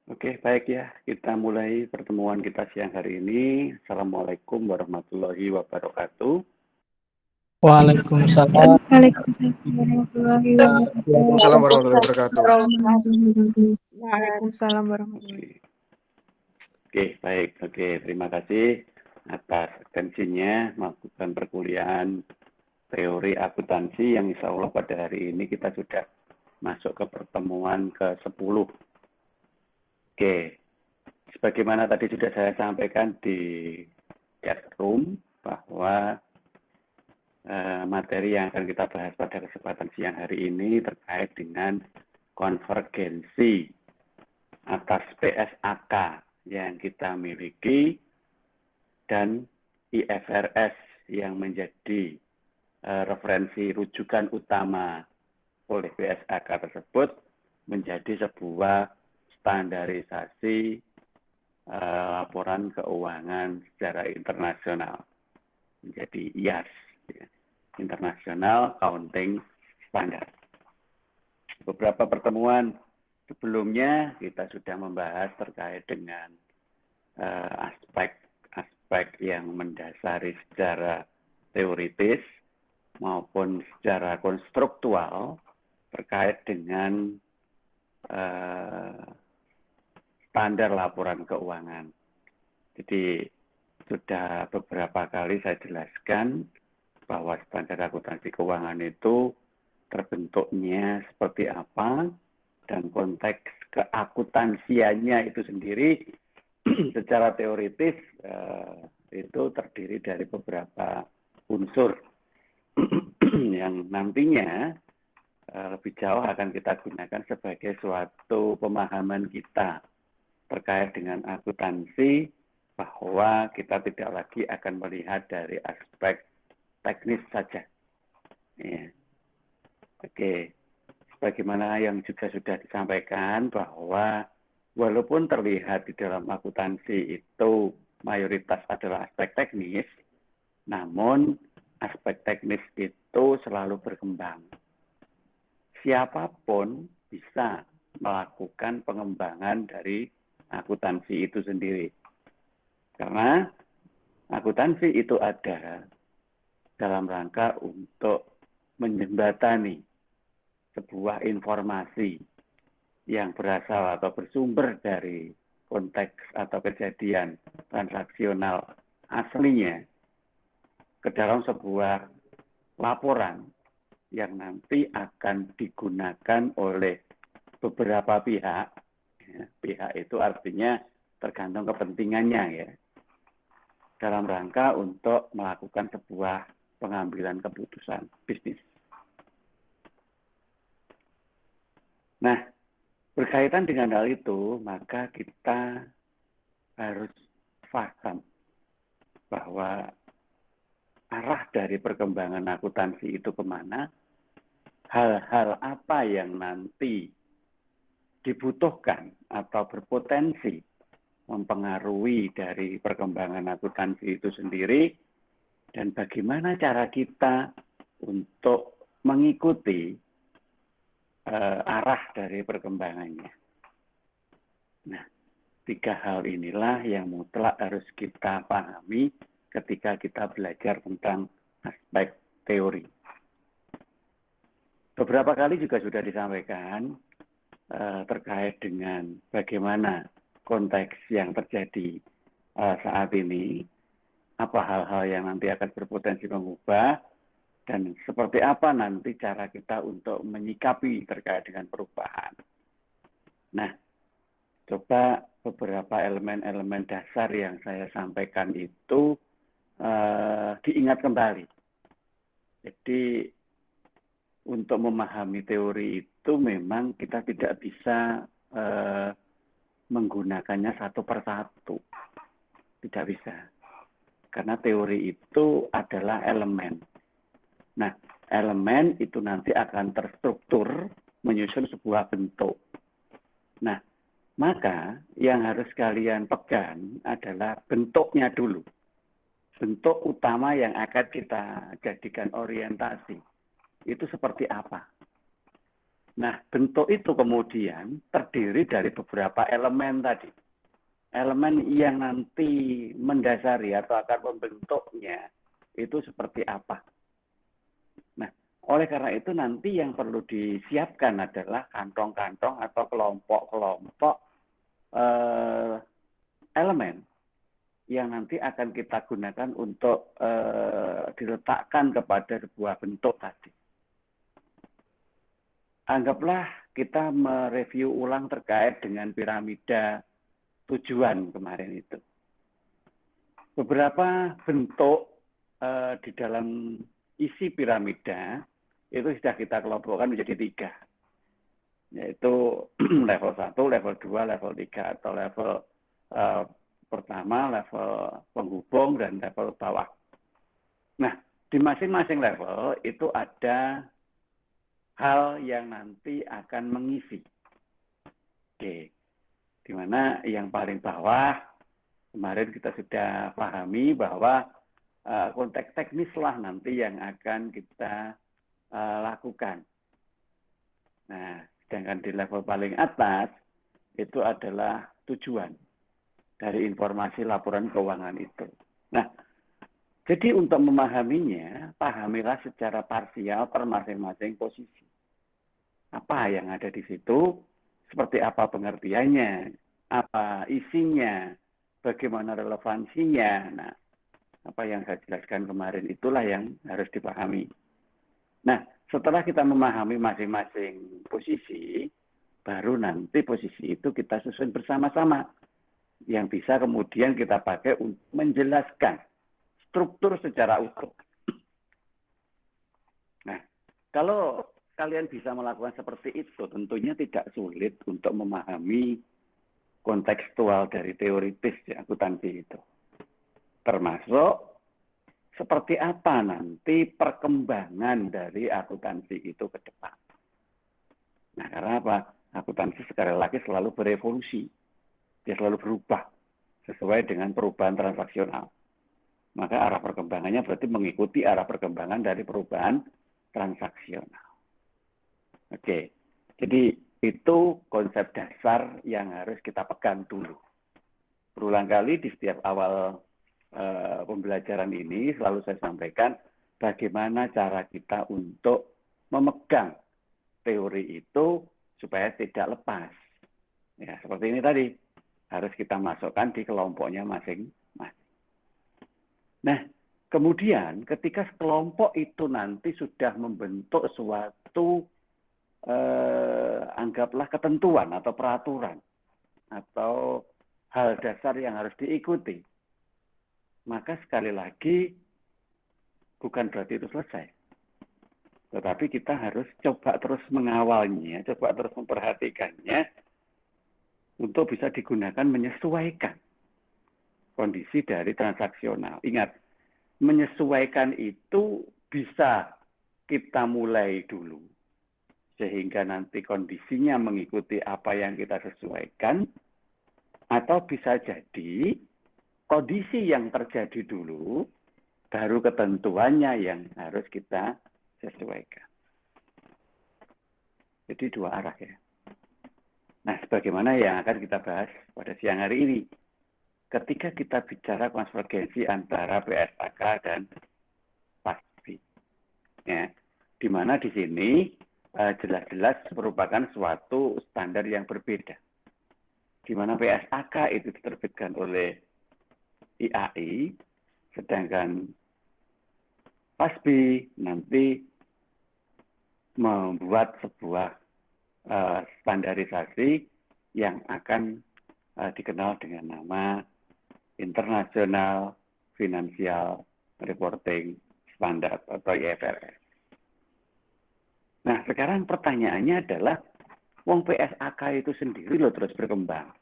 Oke, baik ya. Kita mulai pertemuan kita siang hari ini. Assalamualaikum warahmatullahi wabarakatuh. Waalaikumsalam. Waalaikumsalam warahmatullahi wabarakatuh. Waalaikumsalam warahmatullahi wabarakatuh. Waalaikumsalam warahmatullahi Oke, baik. Oke, terima kasih atas atensinya melakukan perkuliahan teori akuntansi yang insya Allah pada hari ini kita sudah masuk ke pertemuan ke-10. Oke, sebagaimana tadi sudah saya sampaikan di chat room bahwa materi yang akan kita bahas pada kesempatan siang hari ini terkait dengan konvergensi atas PSAK yang kita miliki dan IFRS yang menjadi referensi rujukan utama oleh PSAK tersebut menjadi sebuah standarisasi laporan keuangan secara internasional, menjadi IAS, International Accounting Standard. Beberapa pertemuan sebelumnya kita sudah membahas terkait dengan aspek-aspek yang mendasari secara teoritis maupun secara konstruktual terkait dengan standar laporan keuangan. Jadi sudah beberapa kali saya jelaskan bahwa standar akuntansi keuangan itu terbentuknya seperti apa dan konteks keakuntansiannya itu sendiri secara teoritis itu terdiri dari beberapa unsur yang nantinya lebih jauh akan kita gunakan sebagai suatu pemahaman kita terkait dengan akuntansi, bahwa kita tidak lagi akan melihat dari aspek teknis saja. Ya. Oke, sebagaimana yang juga sudah disampaikan bahwa walaupun terlihat di dalam akuntansi itu mayoritas adalah aspek teknis, namun aspek teknis itu selalu berkembang. Siapapun bisa melakukan pengembangan dari akuntansi itu sendiri. Karena akuntansi itu ada dalam rangka untuk menjembatani sebuah informasi yang berasal atau bersumber dari konteks atau kejadian transaksional aslinya ke dalam sebuah laporan yang nanti akan digunakan oleh beberapa pihak. Pihak itu artinya tergantung kepentingannya ya, dalam rangka untuk melakukan sebuah pengambilan keputusan bisnis. Nah, berkaitan dengan hal itu, maka kita harus paham bahwa arah dari perkembangan akuntansi itu kemana, hal-hal apa yang nanti dibutuhkan atau berpotensi mempengaruhi dari perkembangan akuntansi itu sendiri, dan bagaimana cara kita untuk mengikuti arah dari perkembangannya. Nah, 3 hal inilah yang mutlak harus kita pahami ketika kita belajar tentang aspek teori. Beberapa kali juga sudah disampaikan terkait dengan bagaimana konteks yang terjadi saat ini, apa hal-hal yang nanti akan berpotensi mengubah, dan seperti apa nanti cara kita untuk menyikapi terkait dengan perubahan. Nah, coba beberapa elemen-elemen dasar yang saya sampaikan itu diingat kembali. Jadi untuk memahami teori itu memang kita tidak bisa menggunakannya satu persatu. Tidak bisa. Karena teori itu adalah elemen. Nah, elemen itu nanti akan terstruktur menyusun sebuah bentuk. Nah, maka yang harus kalian pegang adalah bentuknya dulu. Bentuk utama yang akan kita jadikan orientasi. Itu seperti apa? Nah, bentuk itu kemudian terdiri dari beberapa elemen tadi. Elemen yang nanti mendasari atau akan membentuknya itu seperti apa. Nah, oleh karena itu nanti yang perlu disiapkan adalah kantong-kantong atau kelompok-kelompok elemen yang nanti akan kita gunakan untuk diletakkan kepada sebuah bentuk tadi. Anggaplah kita mereview ulang terkait dengan piramida tujuan kemarin itu. Beberapa bentuk di dalam isi piramida itu sudah kita kelompokkan menjadi 3. Yaitu level 1, level 2, level 3 atau level pertama, level penghubung, dan level bawah. Nah, di masing-masing level itu ada hal yang nanti akan mengisi. Oke, di mana yang paling bawah kemarin kita sudah pahami bahwa konteks teknis lah nanti yang akan kita lakukan. Nah, sedangkan di level paling atas itu adalah tujuan dari informasi laporan keuangan itu. Nah, jadi untuk memahaminya, pahamilah secara parsial per masing-masing posisi. Apa yang ada di situ, seperti apa pengertiannya, apa isinya, bagaimana relevansinya. Nah, apa yang saya jelaskan kemarin itulah yang harus dipahami. Nah, setelah kita memahami masing-masing posisi, baru nanti posisi itu kita susun bersama-sama. Yang bisa kemudian kita pakai untuk menjelaskan struktur secara utuh. Nah, kalau kalian bisa melakukan seperti itu, tentunya tidak sulit untuk memahami kontekstual dari teoritis ya, akuntansi itu. Termasuk seperti apa nanti perkembangan dari akuntansi itu ke depan. Nah, karena apa? Akuntansi sekali lagi selalu berevolusi. Dia selalu berubah sesuai dengan perubahan transaksional. Maka arah perkembangannya berarti mengikuti arah perkembangan dari perubahan transaksional. Oke, jadi itu konsep dasar yang harus kita pegang dulu. Berulang kali di setiap awal pembelajaran ini selalu saya sampaikan bagaimana cara kita untuk memegang teori itu supaya tidak lepas. Ya, seperti ini tadi, harus kita masukkan di kelompoknya masing-masing. Nah, kemudian ketika kelompok itu nanti sudah membentuk suatu anggaplah ketentuan atau peraturan atau hal dasar yang harus diikuti, maka sekali lagi bukan berarti itu selesai. Tetapi kita harus coba terus mengawalnya, coba terus memperhatikannya untuk bisa digunakan menyesuaikan kondisi dari transaksional. Ingat, menyesuaikan itu bisa kita mulai dulu, sehingga nanti kondisinya mengikuti apa yang kita sesuaikan, atau bisa jadi kondisi yang terjadi dulu, baru ketentuannya yang harus kita sesuaikan. Jadi dua arah ya. Nah, sebagaimana yang akan kita bahas pada siang hari ini. Ketika kita bicara konvergensi antara PSAK dan PASBI. Ya, di mana di sini jelas-jelas merupakan suatu standar yang berbeda. Di mana PSAK itu diterbitkan oleh IAI, sedangkan PASBI nanti membuat sebuah standarisasi yang akan dikenal dengan nama International Financial Reporting Standard atau IFRS. Nah, sekarang pertanyaannya adalah, wong PSAK itu sendiri loh terus berkembang.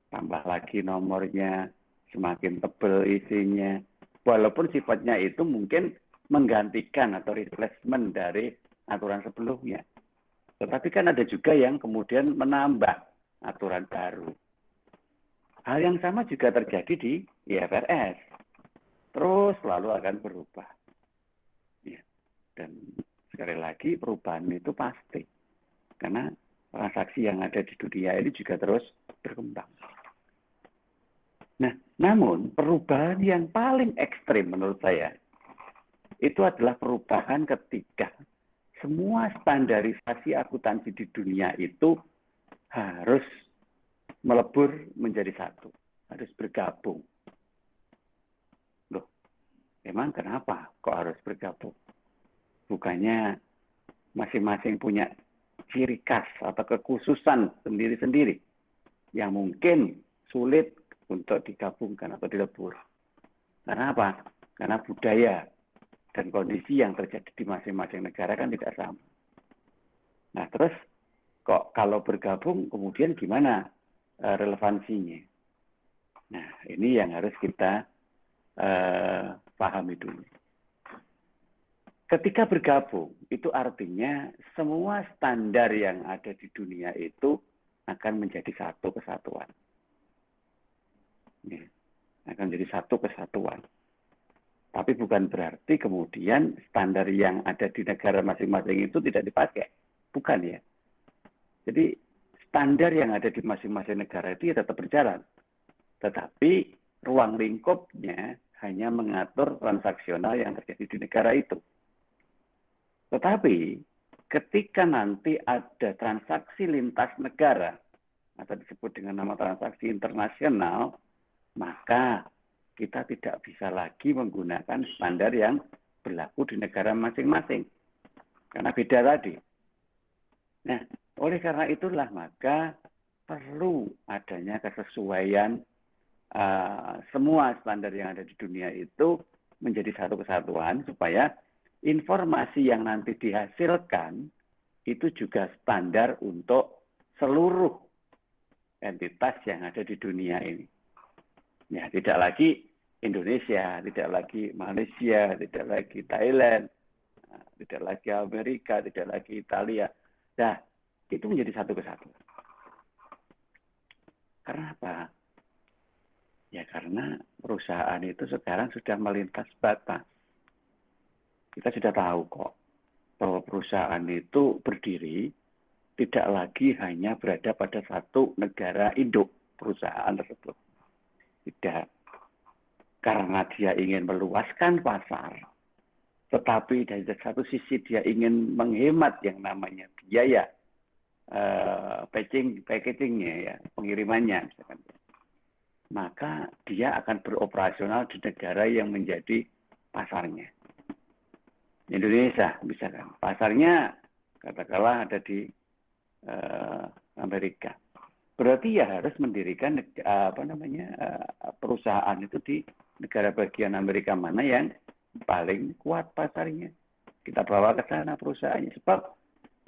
Tambah lagi nomornya, semakin tebal isinya. Walaupun sifatnya itu mungkin menggantikan atau replacement dari aturan sebelumnya. Tetapi kan ada juga yang kemudian menambah aturan baru. Hal yang sama juga terjadi di IFRS. Terus selalu akan berubah. Ya. Dan sekali lagi perubahan itu pasti. Karena transaksi yang ada di dunia ini juga terus berkembang. Nah, namun perubahan yang paling ekstrim menurut saya itu adalah perubahan ketika semua standarisasi akuntansi di dunia itu harus melebur menjadi satu, harus bergabung. Loh, emang kenapa kok harus bergabung? Bukannya masing-masing punya ciri khas atau kekhususan sendiri-sendiri yang mungkin sulit untuk digabungkan atau dilebur. Karena apa? Karena budaya dan kondisi yang terjadi di masing-masing negara kan tidak sama. Nah, terus kok kalau bergabung kemudian gimana relevansinya? Nah, ini yang harus kita pahami dulu. Ketika bergabung, itu artinya semua standar yang ada di dunia itu akan menjadi satu kesatuan. Ya, akan menjadi satu kesatuan. Tapi bukan berarti kemudian standar yang ada di negara masing-masing itu tidak dipakai. Bukan ya. Jadi standar yang ada di masing-masing negara itu ya tetap berjalan. Tetapi ruang lingkupnya hanya mengatur transaksional yang terjadi di negara itu. Tetapi ketika nanti ada transaksi lintas negara, atau disebut dengan nama transaksi internasional, maka kita tidak bisa lagi menggunakan standar yang berlaku di negara masing-masing. Karena beda tadi. Nah, oleh karena itulah maka perlu adanya kesesuaian semua standar yang ada di dunia itu menjadi satu kesatuan supaya informasi yang nanti dihasilkan itu juga standar untuk seluruh entitas yang ada di dunia ini. Ya, tidak lagi Indonesia, tidak lagi Malaysia, tidak lagi Thailand, tidak lagi Amerika, tidak lagi Italia. Nah, itu menjadi satu kesatuan. Karena apa? Ya karena perusahaan itu sekarang sudah melintas batas. Kita sudah tahu kok bahwa perusahaan itu berdiri tidak lagi hanya berada pada satu negara induk perusahaan tersebut. Tidak. Karena dia ingin meluaskan pasar, tetapi dari satu sisi dia ingin menghemat yang namanya biaya packagingnya ya, pengirimannya misalkan. Maka dia akan beroperasional di negara yang menjadi pasarnya. Indonesia misalkan, pasarnya katakanlah ada di Amerika. Berarti ya harus mendirikan perusahaan itu di negara bagian Amerika mana yang paling kuat pasarnya. Kita bawa ke sana perusahaannya sebab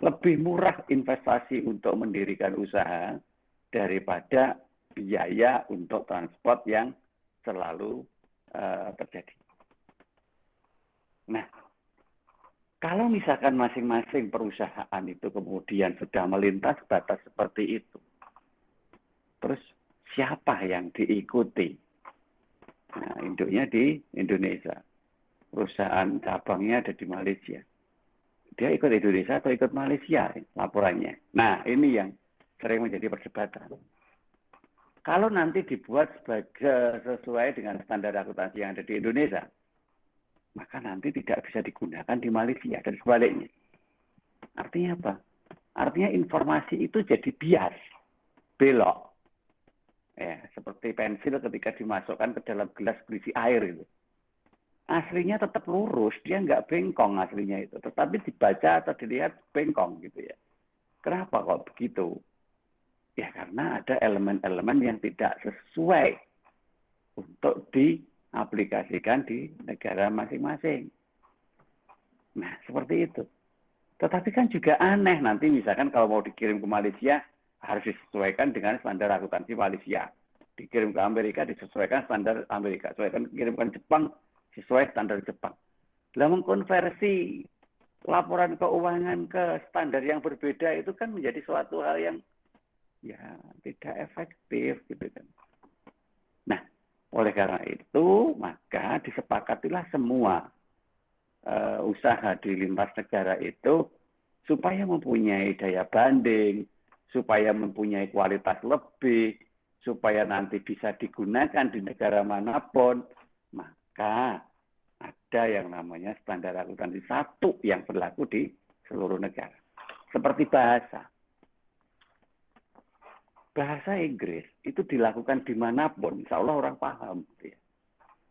lebih murah investasi untuk mendirikan usaha daripada biaya untuk transport yang selalu terjadi. Nah, kalau misalkan masing-masing perusahaan itu kemudian sudah melintas batas seperti itu, terus siapa yang diikuti? Nah, induknya di Indonesia. Perusahaan cabangnya ada di Malaysia. Dia ikut Indonesia atau ikut Malaysia laporannya. Nah, ini yang sering menjadi perdebatan. Kalau nanti dibuat sesuai dengan standar akuntansi yang ada di Indonesia, maka nanti tidak bisa digunakan di Malaysia dan sebaliknya. Artinya apa? Artinya informasi itu jadi bias, belok. Ya, seperti pensil ketika dimasukkan ke dalam gelas berisi air itu. Aslinya tetap lurus, dia nggak bengkong aslinya itu. Tetapi dibaca atau dilihat bengkong gitu ya. Kenapa kok begitu? Ya karena ada elemen-elemen yang tidak sesuai untuk diaplikasikan di negara masing-masing. Nah, seperti itu. Tetapi kan juga aneh nanti misalkan kalau mau dikirim ke Malaysia harus disesuaikan dengan standar akuntansi Malaysia. Dikirim ke Amerika disesuaikan standar Amerika. Dikirimkan Jepang sesuai standar Jepang. Dalam mengkonversi laporan keuangan ke standar yang berbeda itu kan menjadi suatu hal yang ya tidak efektif gitu kan. Nah, oleh karena itu maka disepakatilah semua usaha di lintas negara itu supaya mempunyai daya banding, supaya mempunyai kualitas lebih, supaya nanti bisa digunakan di negara manapun, maka ada yang namanya standar akuntansi satu yang berlaku di seluruh negara. Seperti bahasa. Bahasa Inggris itu dilakukan dimanapun, insya Allah orang paham.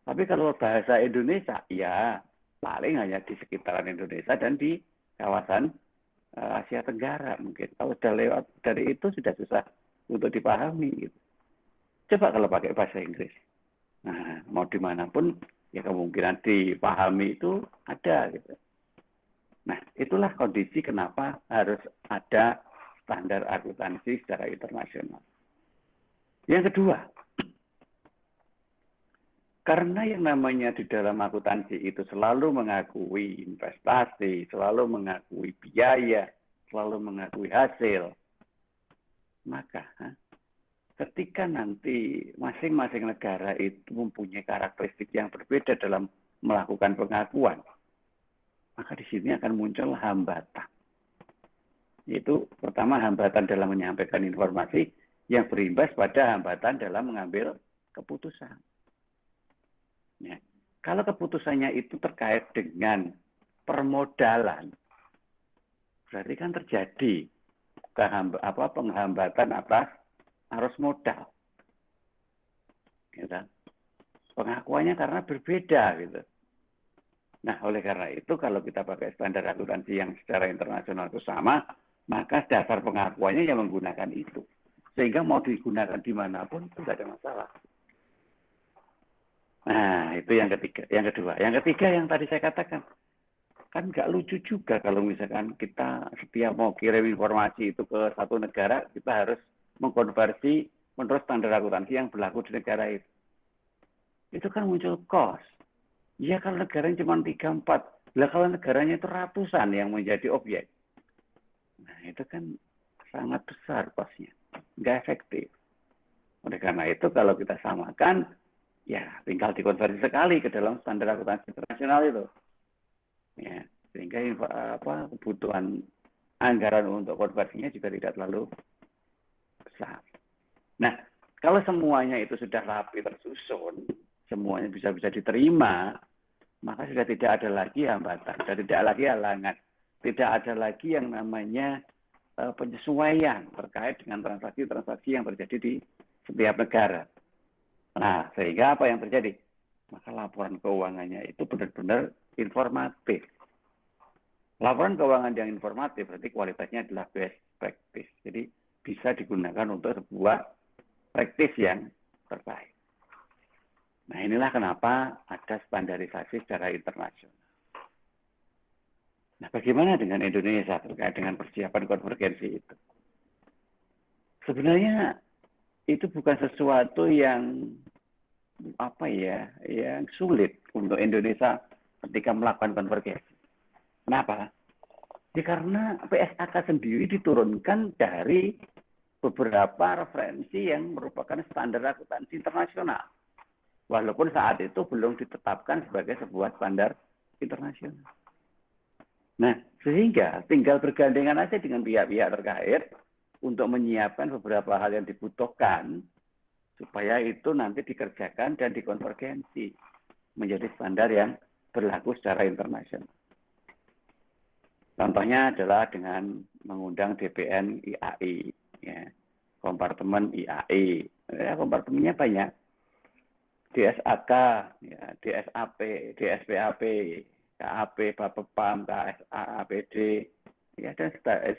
Tapi kalau bahasa Indonesia, ya paling hanya di sekitaran Indonesia dan di kawasan Asia Tenggara mungkin. Kalau sudah lewat dari itu sudah susah untuk dipahami. Gitu. Coba kalau pakai bahasa Inggris. Nah, mau dimanapun, ya kemungkinan dipahami itu ada. Gitu. Nah, itulah kondisi kenapa harus ada standar akuntansi secara internasional. Yang kedua, karena yang namanya di dalam akuntansi itu selalu mengakui investasi, selalu mengakui biaya, selalu mengakui hasil, maka ketika nanti masing-masing negara itu mempunyai karakteristik yang berbeda dalam melakukan pengakuan, maka di sini akan muncul hambatan. Yaitu pertama hambatan dalam menyampaikan informasi yang berimbas pada hambatan dalam mengambil keputusan. Ya. Kalau keputusannya itu terkait dengan permodalan, berarti kan terjadi penghambatan atas arus modal. Gitu. Pengakuannya karena berbeda. Gitu. Nah, oleh karena itu kalau kita pakai standar akuntansi yang secara internasional itu sama, maka dasar pengakuannya yang menggunakan itu. Sehingga mau digunakan dimanapun itu tidak ada masalah. Nah, itu yang ketiga. Yang kedua. Yang ketiga yang tadi saya katakan. Kan nggak lucu juga kalau misalkan kita setiap mau kirim informasi itu ke satu negara, kita harus mengkonversi menurut standar akuntansi yang berlaku di negara itu. Itu kan muncul cost. Ya kalau negaranya cuma 3-4. Lah kalau negaranya itu ratusan yang menjadi objek. Nah, itu kan sangat besar costnya. Nggak efektif. Oleh karena itu kalau kita samakan, ya tinggal dikonversi sekali ke dalam standar akuntansi internasional itu. Ya, sehingga kebutuhan anggaran untuk konversinya juga tidak terlalu besar. Nah, kalau semuanya itu sudah rapi tersusun, semuanya bisa diterima, maka sudah tidak ada lagi hambatan, sudah tidak lagi halangan, tidak ada lagi yang namanya penyesuaian terkait dengan transaksi-transaksi yang terjadi di setiap negara. Nah, sehingga apa yang terjadi? Maka laporan keuangannya itu benar-benar informatif. Laporan keuangan yang informatif berarti kualitasnya adalah best practice. Jadi bisa digunakan untuk sebuah praktis yang terbaik. Nah, inilah kenapa ada standarisasi secara internasional. Nah, bagaimana dengan Indonesia terkait dengan persiapan konvergensi itu? Sebenarnya itu bukan sesuatu yang yang sulit untuk Indonesia ketika melakukan konvergensi. Kenapa? Ya karena PSAK sendiri diturunkan dari beberapa referensi yang merupakan standar akuntansi internasional. Walaupun saat itu belum ditetapkan sebagai sebuah standar internasional. Nah, sehingga tinggal bergandengan aja dengan pihak-pihak terkait untuk menyiapkan beberapa hal yang dibutuhkan supaya itu nanti dikerjakan dan dikonvergensi menjadi standar yang berlaku secara internasional. Contohnya adalah dengan mengundang DPN IAI, ya, kompartemen IAI, ya, kompartemennya banyak, DSAK, ya, DSAP, DSPAP, KAP, Bapepam, KSA, APD, ya, dan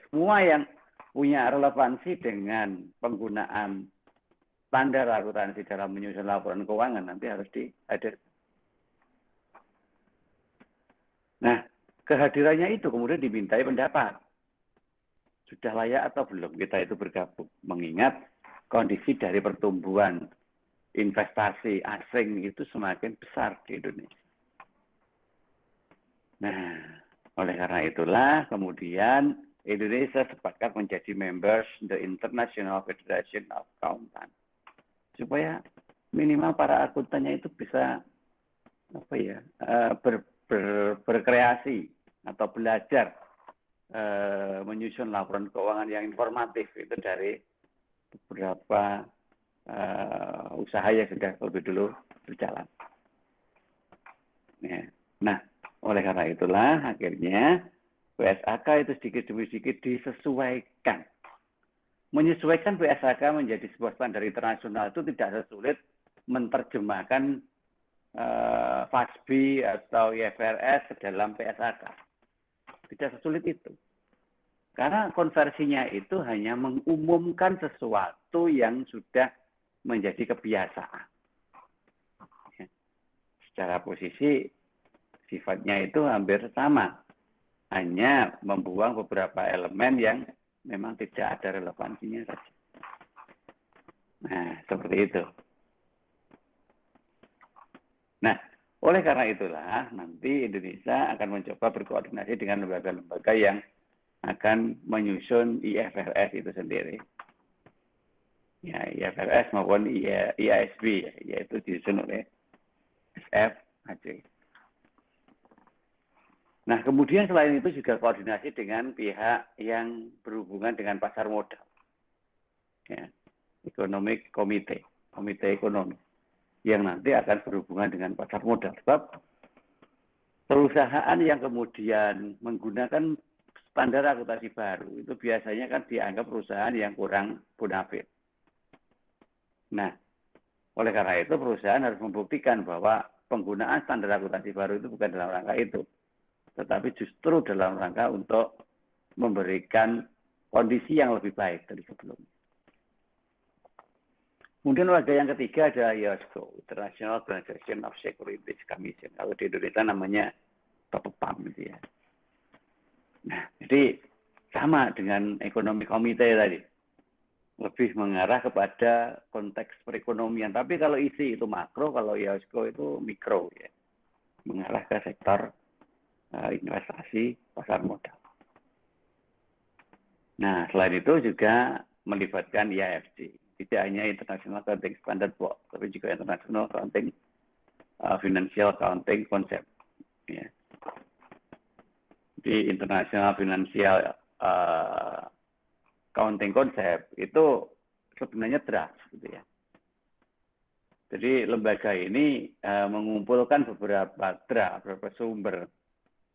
semua yang punya relevansi dengan penggunaan standar akuntansi dalam menyusun laporan keuangan nanti harus dihadirkan. Nah, kehadirannya itu kemudian dimintai pendapat. Sudah layak atau belum kita itu bergabung? Mengingat kondisi dari pertumbuhan investasi asing itu semakin besar di Indonesia. Nah, oleh karena itulah kemudian Indonesia sepakat menjadi members the International Federation of Accountants. Supaya minimal para akuntannya itu bisa berkreasi atau belajar menyusun laporan keuangan yang informatif itu dari beberapa usaha yang sudah lebih dulu berjalan. Ya. Nah, oleh karena itulah akhirnya PSAK itu sedikit demi sedikit disesuaikan. Menyesuaikan PSAK menjadi sebuah standar internasional itu tidak sesulit menerjemahkan FASB atau IFRS ke dalam PSAK. Tidak sesulit itu. Karena konversinya itu hanya mengumumkan sesuatu yang sudah menjadi kebiasaan. Secara posisi sifatnya itu hampir sama. Hanya membuang beberapa elemen yang memang tidak ada relevansinya saja. Nah, seperti itu. Nah, oleh karena itulah nanti Indonesia akan mencoba berkoordinasi dengan lembaga-lembaga yang akan menyusun IFRS itu sendiri. Ya, IFRS maupun IASB, yaitu disusun oleh SFAC. Nah, kemudian selain itu juga koordinasi dengan pihak yang berhubungan dengan pasar modal. Ya, Economic Committee, Komite Ekonomi, yang nanti akan berhubungan dengan pasar modal. Sebab perusahaan yang kemudian menggunakan standar akuntansi baru, itu biasanya kan dianggap perusahaan yang kurang bonafit. Nah, oleh karena itu perusahaan harus membuktikan bahwa penggunaan standar akuntansi baru itu bukan dalam rangka itu, tetapi justru dalam rangka untuk memberikan kondisi yang lebih baik dari sebelumnya. Kemudian lembaga yang ketiga adalah IOSCO, International Organization of Securities Commission. Kalau di Indonesia namanya PAM gitu ya. Nah, jadi sama dengan ekonomi komite tadi. Lebih mengarah kepada konteks perekonomian. Tapi kalau isi itu makro, kalau IOSCO itu mikro ya. Mengarah ke sektor investasi pasar modal. Nah, selain itu juga melibatkan IAFC. Tidak hanya International Accounting Standard Board, tapi juga International Accounting Financial Accounting Concept. Ya. Di International Financial Accounting Concept itu sebenarnya draft, gitu ya. Jadi lembaga ini mengumpulkan beberapa draft, beberapa sumber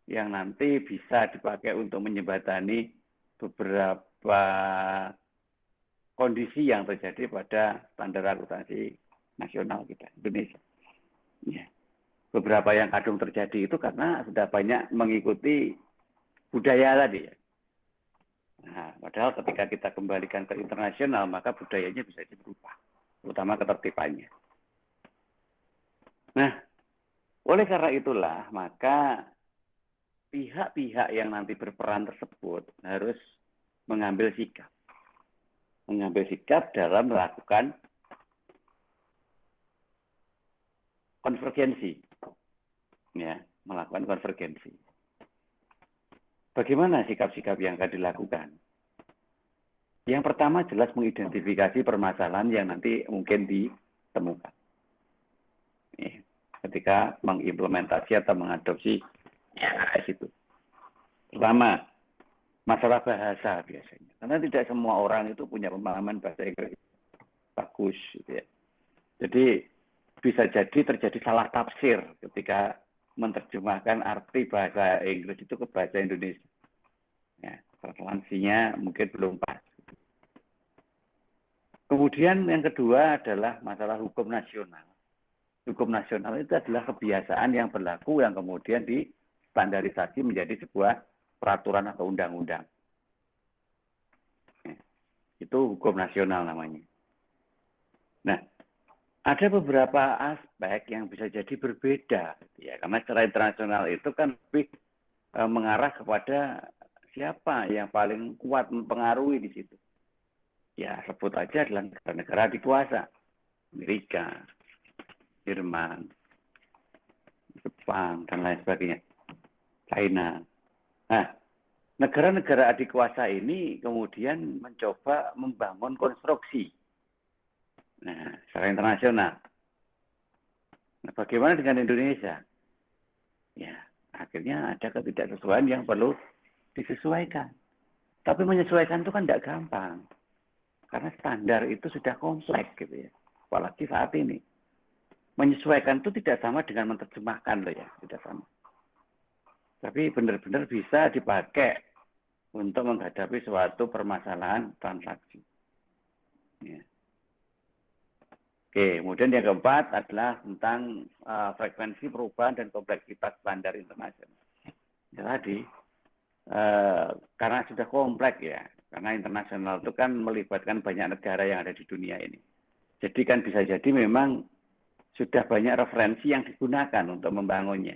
yang nanti bisa dipakai untuk menjembatani beberapa kondisi yang terjadi pada standar akuntansi nasional kita, Indonesia. Ya. Beberapa yang kadung terjadi itu karena sudah banyak mengikuti budaya tadi ya. Nah, padahal ketika kita kembalikan ke internasional, maka budayanya bisa berubah, terutama ketertibannya. Nah, oleh karena itulah, maka pihak-pihak yang nanti berperan tersebut harus mengambil sikap. Mengambil sikap dalam melakukan konvergensi. Ya, melakukan konvergensi. Bagaimana sikap-sikap yang akan dilakukan? Yang pertama jelas mengidentifikasi permasalahan yang nanti mungkin ditemukan. Ketika mengimplementasi atau mengadopsi IFRS itu. Pertama, masalah bahasa biasanya. Karena tidak semua orang itu punya pemahaman bahasa Inggris bagus. Gitu ya. Jadi bisa jadi terjadi salah tafsir ketika menerjemahkan arti bahasa Inggris itu ke bahasa Indonesia. Ya, relevansinya mungkin belum pas. Kemudian yang kedua adalah masalah hukum nasional. Hukum nasional itu adalah kebiasaan yang berlaku yang kemudian distandarisasi menjadi sebuah peraturan atau undang-undang. Itu hukum nasional namanya. Nah, ada beberapa aspek yang bisa jadi berbeda, ya, karena secara internasional itu kan lebih mengarah kepada siapa yang paling kuat mempengaruhi di situ. Ya, sebut aja adalah negara-negara dikuasa, Amerika, Jerman, Jepang, dan lain sebagainya, China. Nah, negara-negara adikuasa ini kemudian mencoba membangun konstruksi. Nah, secara internasional. Nah, bagaimana dengan Indonesia? Ya, akhirnya ada ketidaksesuaian yang perlu disesuaikan. Tapi menyesuaikan itu kan tidak gampang. Karena standar itu sudah kompleks gitu ya. Apalagi saat ini. Menyesuaikan itu tidak sama dengan menerjemahkan loh ya, tidak sama. Tapi benar-benar bisa dipakai untuk menghadapi suatu permasalahan transaksi. Ya. Oke, kemudian yang keempat adalah tentang frekuensi perubahan dan kompleksitas standar internasional. Ya tadi, karena sudah kompleks ya, karena internasional itu kan melibatkan banyak negara yang ada di dunia ini. Jadi kan bisa jadi memang sudah banyak referensi yang digunakan untuk membangunnya.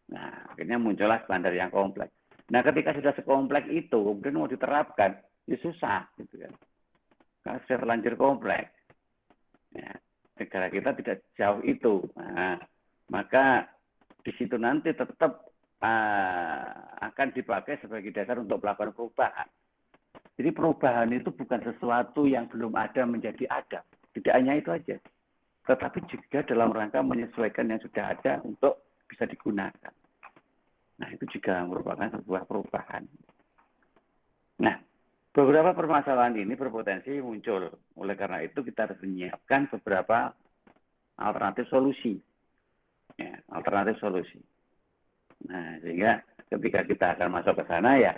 Nah, akhirnya muncullah standar yang kompleks. Nah, ketika sudah sekompleks itu, kemudian mau diterapkan, ya susah, gitu kan. Karena sudah terlanjur kompleks. Ya, negara kita tidak jauh itu. Nah, maka di situ nanti tetap akan dipakai sebagai dasar untuk melakukan perubahan. Jadi perubahan itu bukan sesuatu yang belum ada menjadi ada. Tidak hanya itu aja. Tetapi juga dalam rangka menyesuaikan yang sudah ada untuk bisa digunakan. Nah, itu juga merupakan sebuah perubahan. Nah, beberapa permasalahan ini berpotensi muncul. Oleh karena itu kita harus menyiapkan beberapa alternatif solusi. Ya, alternatif solusi. Nah, sehingga ketika kita akan masuk ke sana ya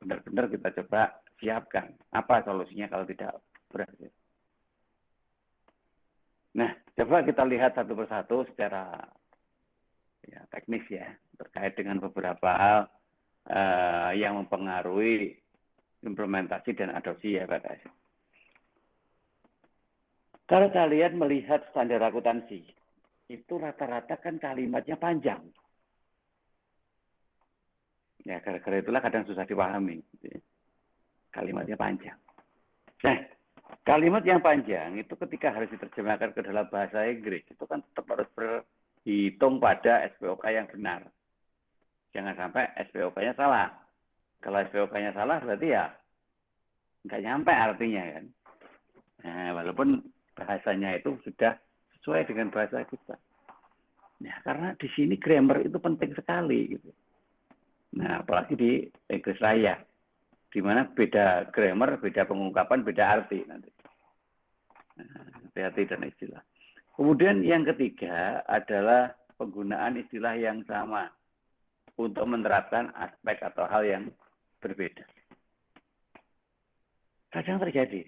benar-benar kita coba siapkan apa solusinya kalau tidak berhasil. Nah, coba kita lihat satu persatu secara ya, teknis ya, terkait dengan beberapa hal yang mempengaruhi implementasi dan adopsi YPTS. Kalau kalian melihat standar akuntansi, itu rata-rata kan kalimatnya panjang. Ya, gara-gara itulah kadang susah dipahami. Kalimatnya panjang. Nah, kalimat yang panjang itu ketika harus diterjemahkan ke dalam bahasa Inggris, itu kan tetap harus berhitung pada SPOK yang benar. Jangan sampai SPOK-nya salah. Kalau SPOK-nya salah berarti ya nggak nyampe artinya kan. Nah, walaupun bahasanya itu sudah sesuai dengan bahasa kita. Nah, karena di sini grammar itu penting sekali gitu. Nah, apalagi di Inggris Raya, di mana beda grammar, beda pengungkapan, beda arti nanti. Hati-hati dan istilah. Kemudian yang ketiga adalah penggunaan istilah yang sama untuk menerapkan aspek atau hal yang berbeda. Kadang terjadi.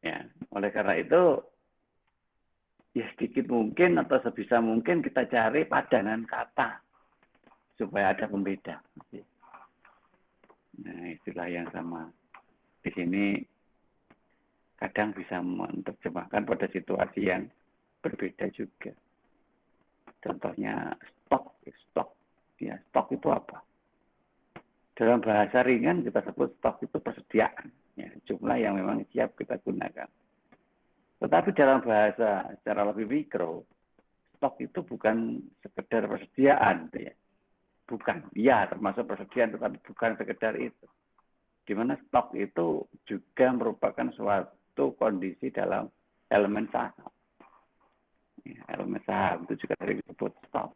Ya, oleh karena itu, ya sedikit mungkin atau sebisa mungkin kita cari padanan kata supaya ada pembeda. Nah, istilah yang sama di sini kadang bisa menerjemahkan pada situasi yang berbeda juga. Contohnya stok. Ya, stok itu apa? Dalam bahasa ringan kita sebut stok itu persediaan. Ya, jumlah yang memang siap kita gunakan. Tetapi dalam bahasa secara lebih mikro, stok itu bukan sekedar persediaan. Ya. Bukan, ya termasuk persediaan, tetapi bukan sekedar itu. Di mana stok itu juga merupakan suatu kondisi dalam elemen saham. Ya, elemen saham itu juga disebut stok.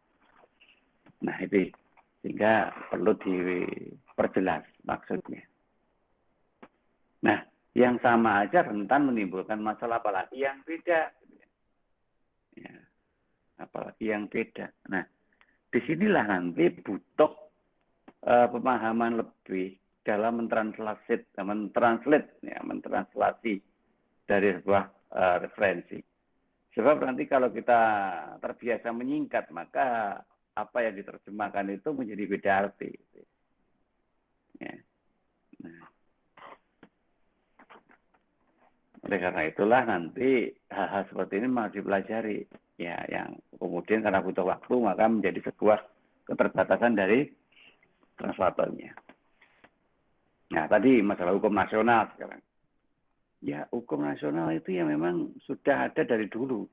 Nah itu, sehingga perlu diperjelas maksudnya. Nah, yang sama aja rentan menimbulkan masalah apalagi yang beda. Ya, apalagi yang beda. Nah, disinilah nanti butuh pemahaman lebih dalam mentranslasi dari sebuah referensi. Sebab nanti kalau kita terbiasa menyingkat, maka apa yang diterjemahkan itu menjadi beda arti. Ya. Nah. Oleh karena itulah nanti hal-hal seperti ini masih dipelajari. Ya, yang kemudian karena butuh waktu maka menjadi sebuah keterbatasan dari translatornya. Nah, tadi masalah hukum nasional sekarang. Ya, hukum nasional itu ya memang sudah ada dari dulu.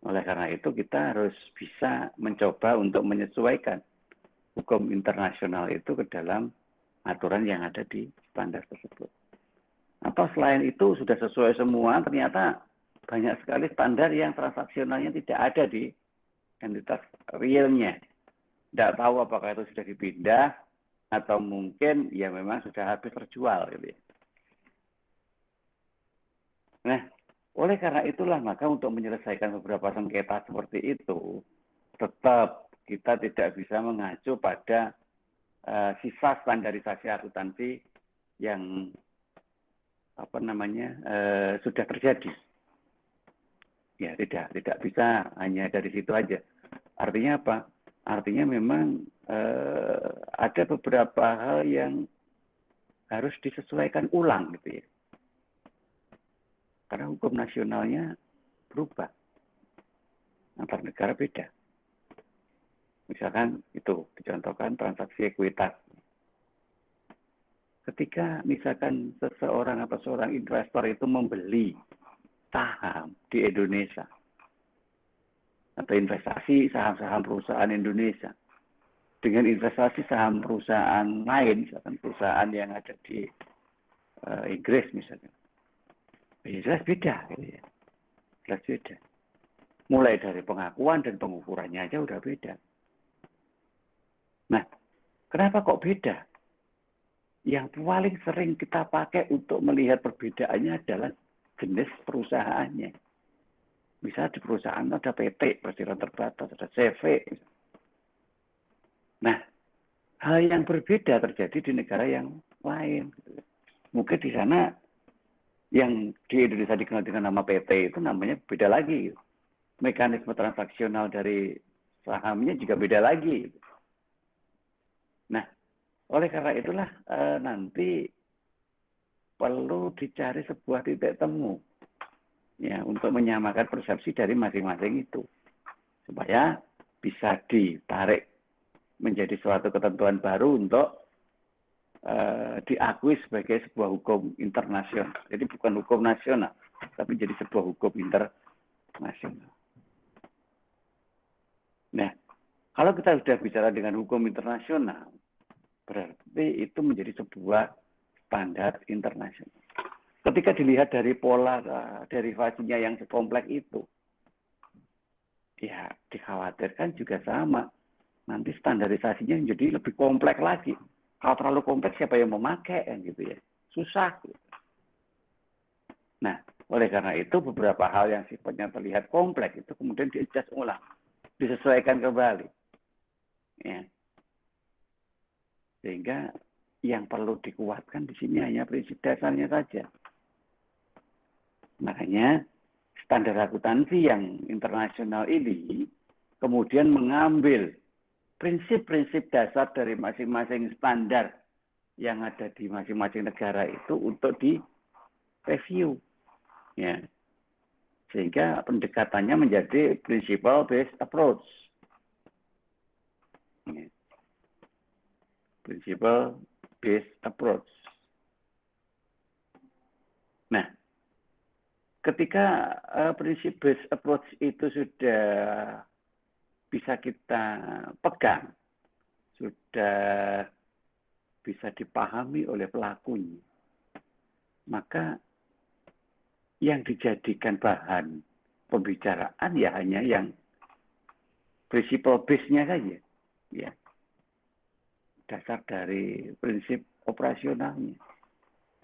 Oleh karena itu kita harus bisa mencoba untuk menyesuaikan hukum internasional itu ke dalam aturan yang ada di standar tersebut. Atau selain itu sudah sesuai semua, ternyata banyak sekali standar yang transaksionalnya tidak ada di entitas realnya. Tidak tahu apakah itu sudah dipindah atau mungkin ya memang sudah habis terjual gitu ya. Nah, oleh karena itulah maka untuk menyelesaikan beberapa sengketa seperti itu, tetap kita tidak bisa mengacu pada sisa standarisasi akuntansi yang sudah terjadi. Ya tidak bisa hanya dari situ aja. Artinya apa? Artinya memang ada beberapa hal yang harus disesuaikan ulang gitu ya. Karena hukum nasionalnya berubah. Antar negara beda. Misalkan itu dicontohkan transaksi ekuitas. Ketika misalkan seseorang atau seorang investor itu membeli saham di Indonesia atau investasi saham-saham perusahaan Indonesia dengan investasi saham perusahaan lain, misalkan perusahaan yang ada di Inggris misalnya, jelas beda, gitu ya. Jelas beda. Mulai dari pengakuan dan pengukurannya aja udah beda. Nah, kenapa kok beda? Yang paling sering kita pakai untuk melihat perbedaannya adalah jenis perusahaannya. Bisa di perusahaan ada PT, persiapan terbatas, ada CV. Nah, hal yang berbeda terjadi di negara yang lain. Mungkin di sana yang di Indonesia dikenal dengan nama PT itu namanya beda lagi. Mekanisme transaksional dari sahamnya juga beda lagi. Nah, oleh karena itulah nanti perlu dicari sebuah titik temu ya untuk menyamakan persepsi dari masing-masing itu supaya bisa ditarik menjadi suatu ketentuan baru untuk diakui sebagai sebuah hukum internasional. Jadi bukan hukum nasional, tapi jadi sebuah hukum internasional. Nah, kalau kita sudah bicara dengan hukum internasional, berarti itu menjadi sebuah standar internasional. Ketika dilihat dari pola derivasinya yang sekompleks itu, ya dikhawatirkan juga sama. Nanti standarisasinya menjadi lebih kompleks lagi. Kalau terlalu kompleks siapa yang memakai gitu ya? Susah. Nah, oleh karena itu beberapa hal yang sifatnya terlihat kompleks itu kemudian di-adjust ulang, disesuaikan kembali. Ya. Sehingga yang perlu dikuatkan di sini hanya prinsip dasarnya saja. Makanya standar akuntansi yang internasional ini kemudian mengambil prinsip-prinsip dasar dari masing-masing standar yang ada di masing-masing negara itu untuk direview. Ya. Sehingga pendekatannya menjadi principle-based approach. Ya. Principle-based approach. Nah, ketika prinsip-based approach itu sudah bisa kita pegang, sudah bisa dipahami oleh pelakunya, maka yang dijadikan bahan pembicaraan ya hanya yang principle base-nya saja, ya, dasar dari prinsip operasionalnya,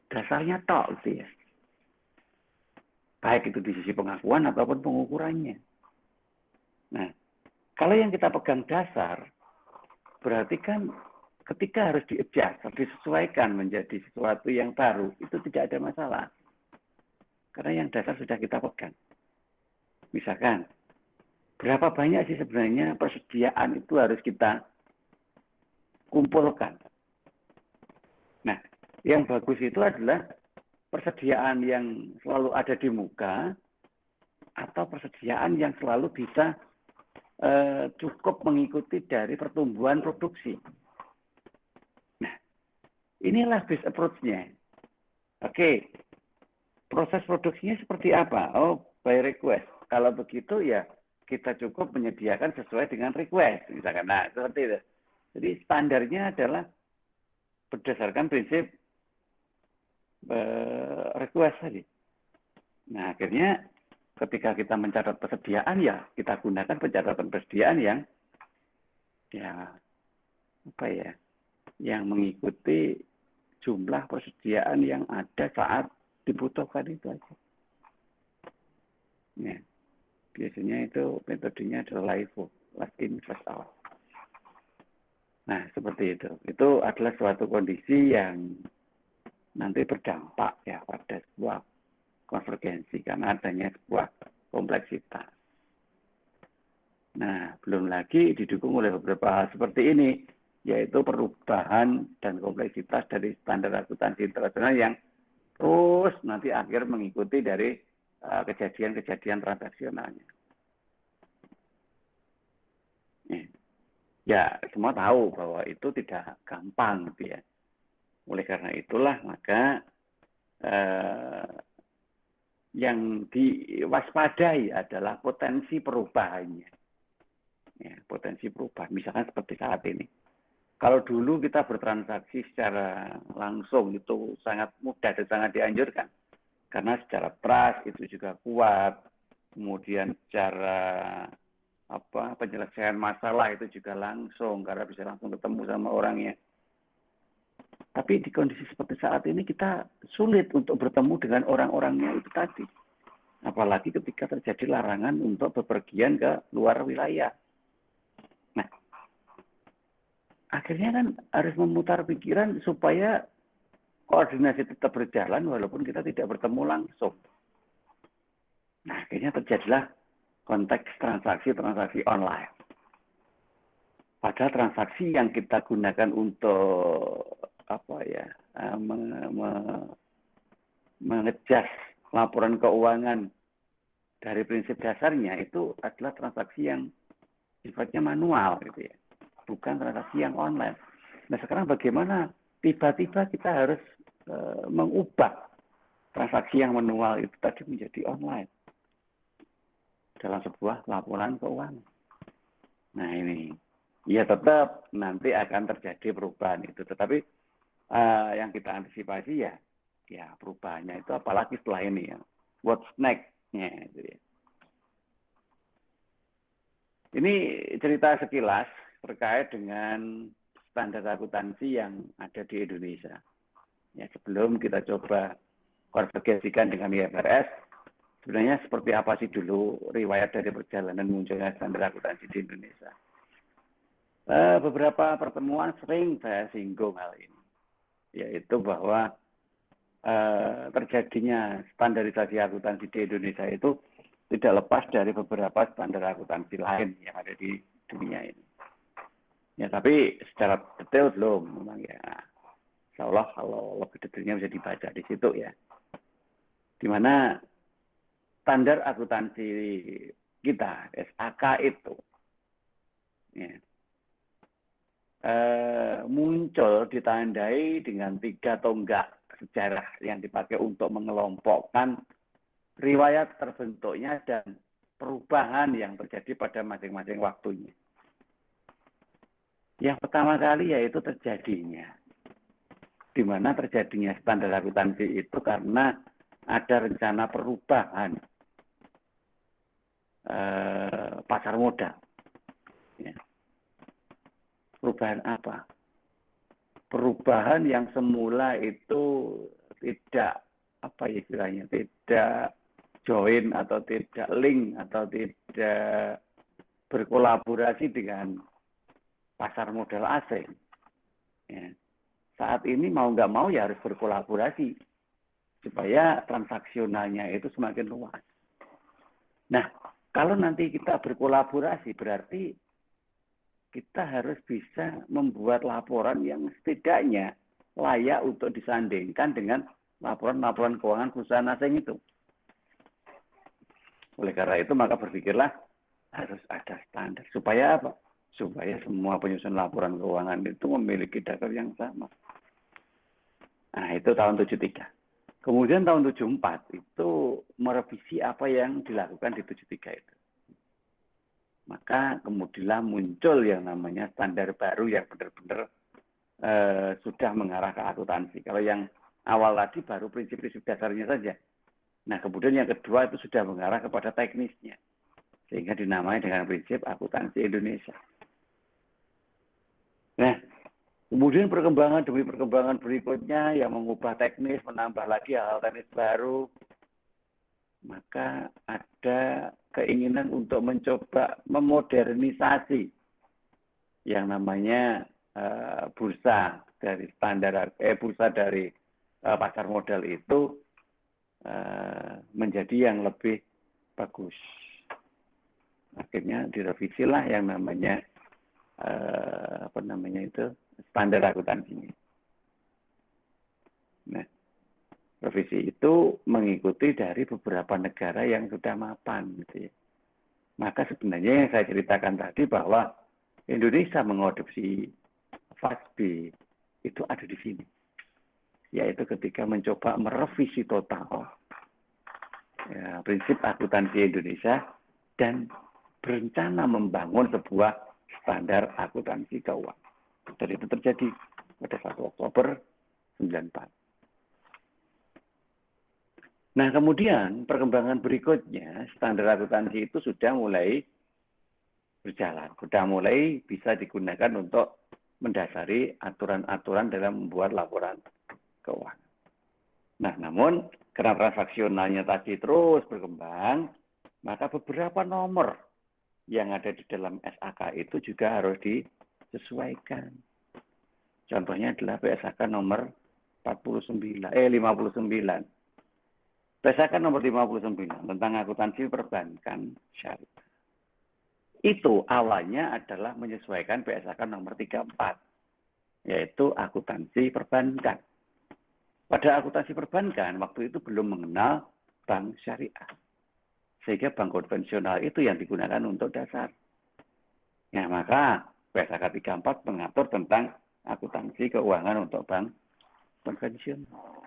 dasarnya tok itu ya, baik itu di sisi pengakuan ataupun pengukurannya. Nah, kalau yang kita pegang dasar, berarti kan ketika harus di-adjust, disesuaikan menjadi sesuatu yang baru, itu tidak ada masalah. Karena yang dasar sudah kita pegang. Misalkan, berapa banyak sih sebenarnya persediaan itu harus kita kumpulkan. Nah, yang bagus itu adalah persediaan yang selalu ada di muka, atau persediaan yang selalu bisa cukup mengikuti dari pertumbuhan produksi. Nah, inilah base approach-nya. Oke, proses produksinya seperti apa? Oh, by request. Kalau begitu ya kita cukup menyediakan sesuai dengan request. Misalkan, nah seperti itu. Jadi standarnya adalah berdasarkan prinsip request tadi. Nah, akhirnya ketika kita mencatat persediaan ya kita gunakan pencatatan persediaan yang ya apa ya yang mengikuti jumlah persediaan yang ada saat dibutuhkan itu aja. Ya. Biasanya itu metodenya adalah LIFO, last in first out. Nah, seperti itu. Itu adalah suatu kondisi yang nanti berdampak ya pada sebuah konvergensi karena adanya sebuah kompleksitas. Nah, belum lagi didukung oleh beberapa hal seperti ini, yaitu perubahan dan kompleksitas dari standar akuntansi internasional yang terus nanti akhir mengikuti dari kejadian-kejadian transaksionalnya. Ya, semua tahu bahwa itu tidak gampang, gitu ya. Oleh karena itulah maka yang diwaspadai adalah potensi perubahannya. Ya, potensi perubahan, misalkan seperti saat ini. Kalau dulu kita bertransaksi secara langsung itu sangat mudah dan sangat dianjurkan. Karena secara trust itu juga kuat, kemudian secara penyelesaian masalah itu juga langsung, karena bisa langsung ketemu sama orangnya. Tapi di kondisi seperti saat ini kita sulit untuk bertemu dengan orang-orangnya itu tadi. Apalagi ketika terjadi larangan untuk bepergian ke luar wilayah. Nah, akhirnya kan harus memutar pikiran supaya koordinasi tetap berjalan walaupun kita tidak bertemu langsung. Nah, akhirnya terjadilah konteks transaksi online. Padahal transaksi yang kita gunakan untuk mengejas laporan keuangan dari prinsip dasarnya itu adalah transaksi yang sifatnya manual, gitu ya, bukan transaksi yang online. Nah, sekarang bagaimana tiba-tiba kita harus mengubah transaksi yang manual itu tadi menjadi online dalam sebuah laporan keuangan. Nah, ini ya tetap nanti akan terjadi perubahan itu, tetapi yang kita antisipasi ya perubahannya itu apalagi setelah ini ya, what's next-nya gitu ya. Ini cerita sekilas terkait dengan standar akuntansi yang ada di Indonesia. Ya, sebelum kita coba konvergensikan dengan IFRS, sebenarnya seperti apa sih dulu riwayat dari perjalanan munculnya standar akuntansi di Indonesia? Beberapa pertemuan sering saya singgung hal ini, yaitu bahwa terjadinya standarisasi akuntansi di Indonesia itu tidak lepas dari beberapa standar akuntansi lain yang ada di dunia ini. Ya, tapi secara detail belum, memang ya. Insya Allah kalau lebih detailnya bisa dibaca di situ ya. Di mana standar akuntansi kita, SAK itu, ya, muncul ditandai dengan 3 tonggak sejarah yang dipakai untuk mengelompokkan riwayat terbentuknya dan perubahan yang terjadi pada masing-masing waktunya. Yang pertama kali yaitu terjadinya, di mana terjadinya standar akuntansi itu karena ada rencana perubahan pasar modal. Ya. Perubahan apa? Perubahan yang semula itu tidak tidak join atau tidak link atau tidak berkolaborasi dengan pasar modal asing. Ya. Saat ini mau nggak mau ya harus berkolaborasi supaya transaksionalnya itu semakin luas. Nah, kalau nanti kita berkolaborasi berarti kita harus bisa membuat laporan yang setidaknya layak untuk disandingkan dengan laporan-laporan keuangan perusahaan asing itu. Oleh karena itu maka berpikirlah harus ada standar. Supaya apa? Supaya semua penyusun laporan keuangan itu memiliki dasar yang sama. Nah, itu tahun 73. Kemudian tahun 74 itu merevisi apa yang dilakukan di 73 itu. Maka kemudian muncul yang namanya standar baru yang benar-benar sudah mengarah ke akuntansi. Kalau yang awal tadi baru prinsip-prinsip dasarnya saja. Nah, kemudian yang kedua itu sudah mengarah kepada teknisnya. Sehingga dinamai dengan prinsip akuntansi Indonesia. Nah, Kemudian perkembangan demi perkembangan berikutnya yang mengubah teknis, menambah lagi hal teknis baru, maka ada keinginan untuk mencoba memodernisasi yang namanya bursa dari bursa dari pasar modal itu menjadi yang lebih bagus. Akhirnya direvisi lah yang namanya standar akuntansinya. Nah, revisi itu mengikuti dari beberapa negara yang sudah mapan, gitu ya. Maka sebenarnya yang saya ceritakan tadi bahwa Indonesia mengadopsi FASB itu ada di sini, yaitu ketika mencoba merevisi total prinsip akuntansi Indonesia dan berencana membangun sebuah standar akuntansi keuangan. Dan itu terjadi pada 1 Oktober 94. Nah, kemudian perkembangan berikutnya, standar akuntansi itu sudah mulai berjalan, sudah mulai bisa digunakan untuk mendasari aturan-aturan dalam membuat laporan keuangan. Nah, namun karena transaksionalnya tadi terus berkembang, maka beberapa nomor yang ada di dalam SAK itu juga harus disesuaikan. Contohnya adalah PSAK nomor 59. PSAK nomor 59 tentang akuntansi perbankan syariah. Itu awalnya adalah menyesuaikan PSAK nomor 34, yaitu akuntansi perbankan. Pada akuntansi perbankan, waktu itu belum mengenal bank syariah. Sehingga bank konvensional itu yang digunakan untuk dasar. Ya, maka PSAK 34 mengatur tentang akuntansi keuangan untuk bank konvensional.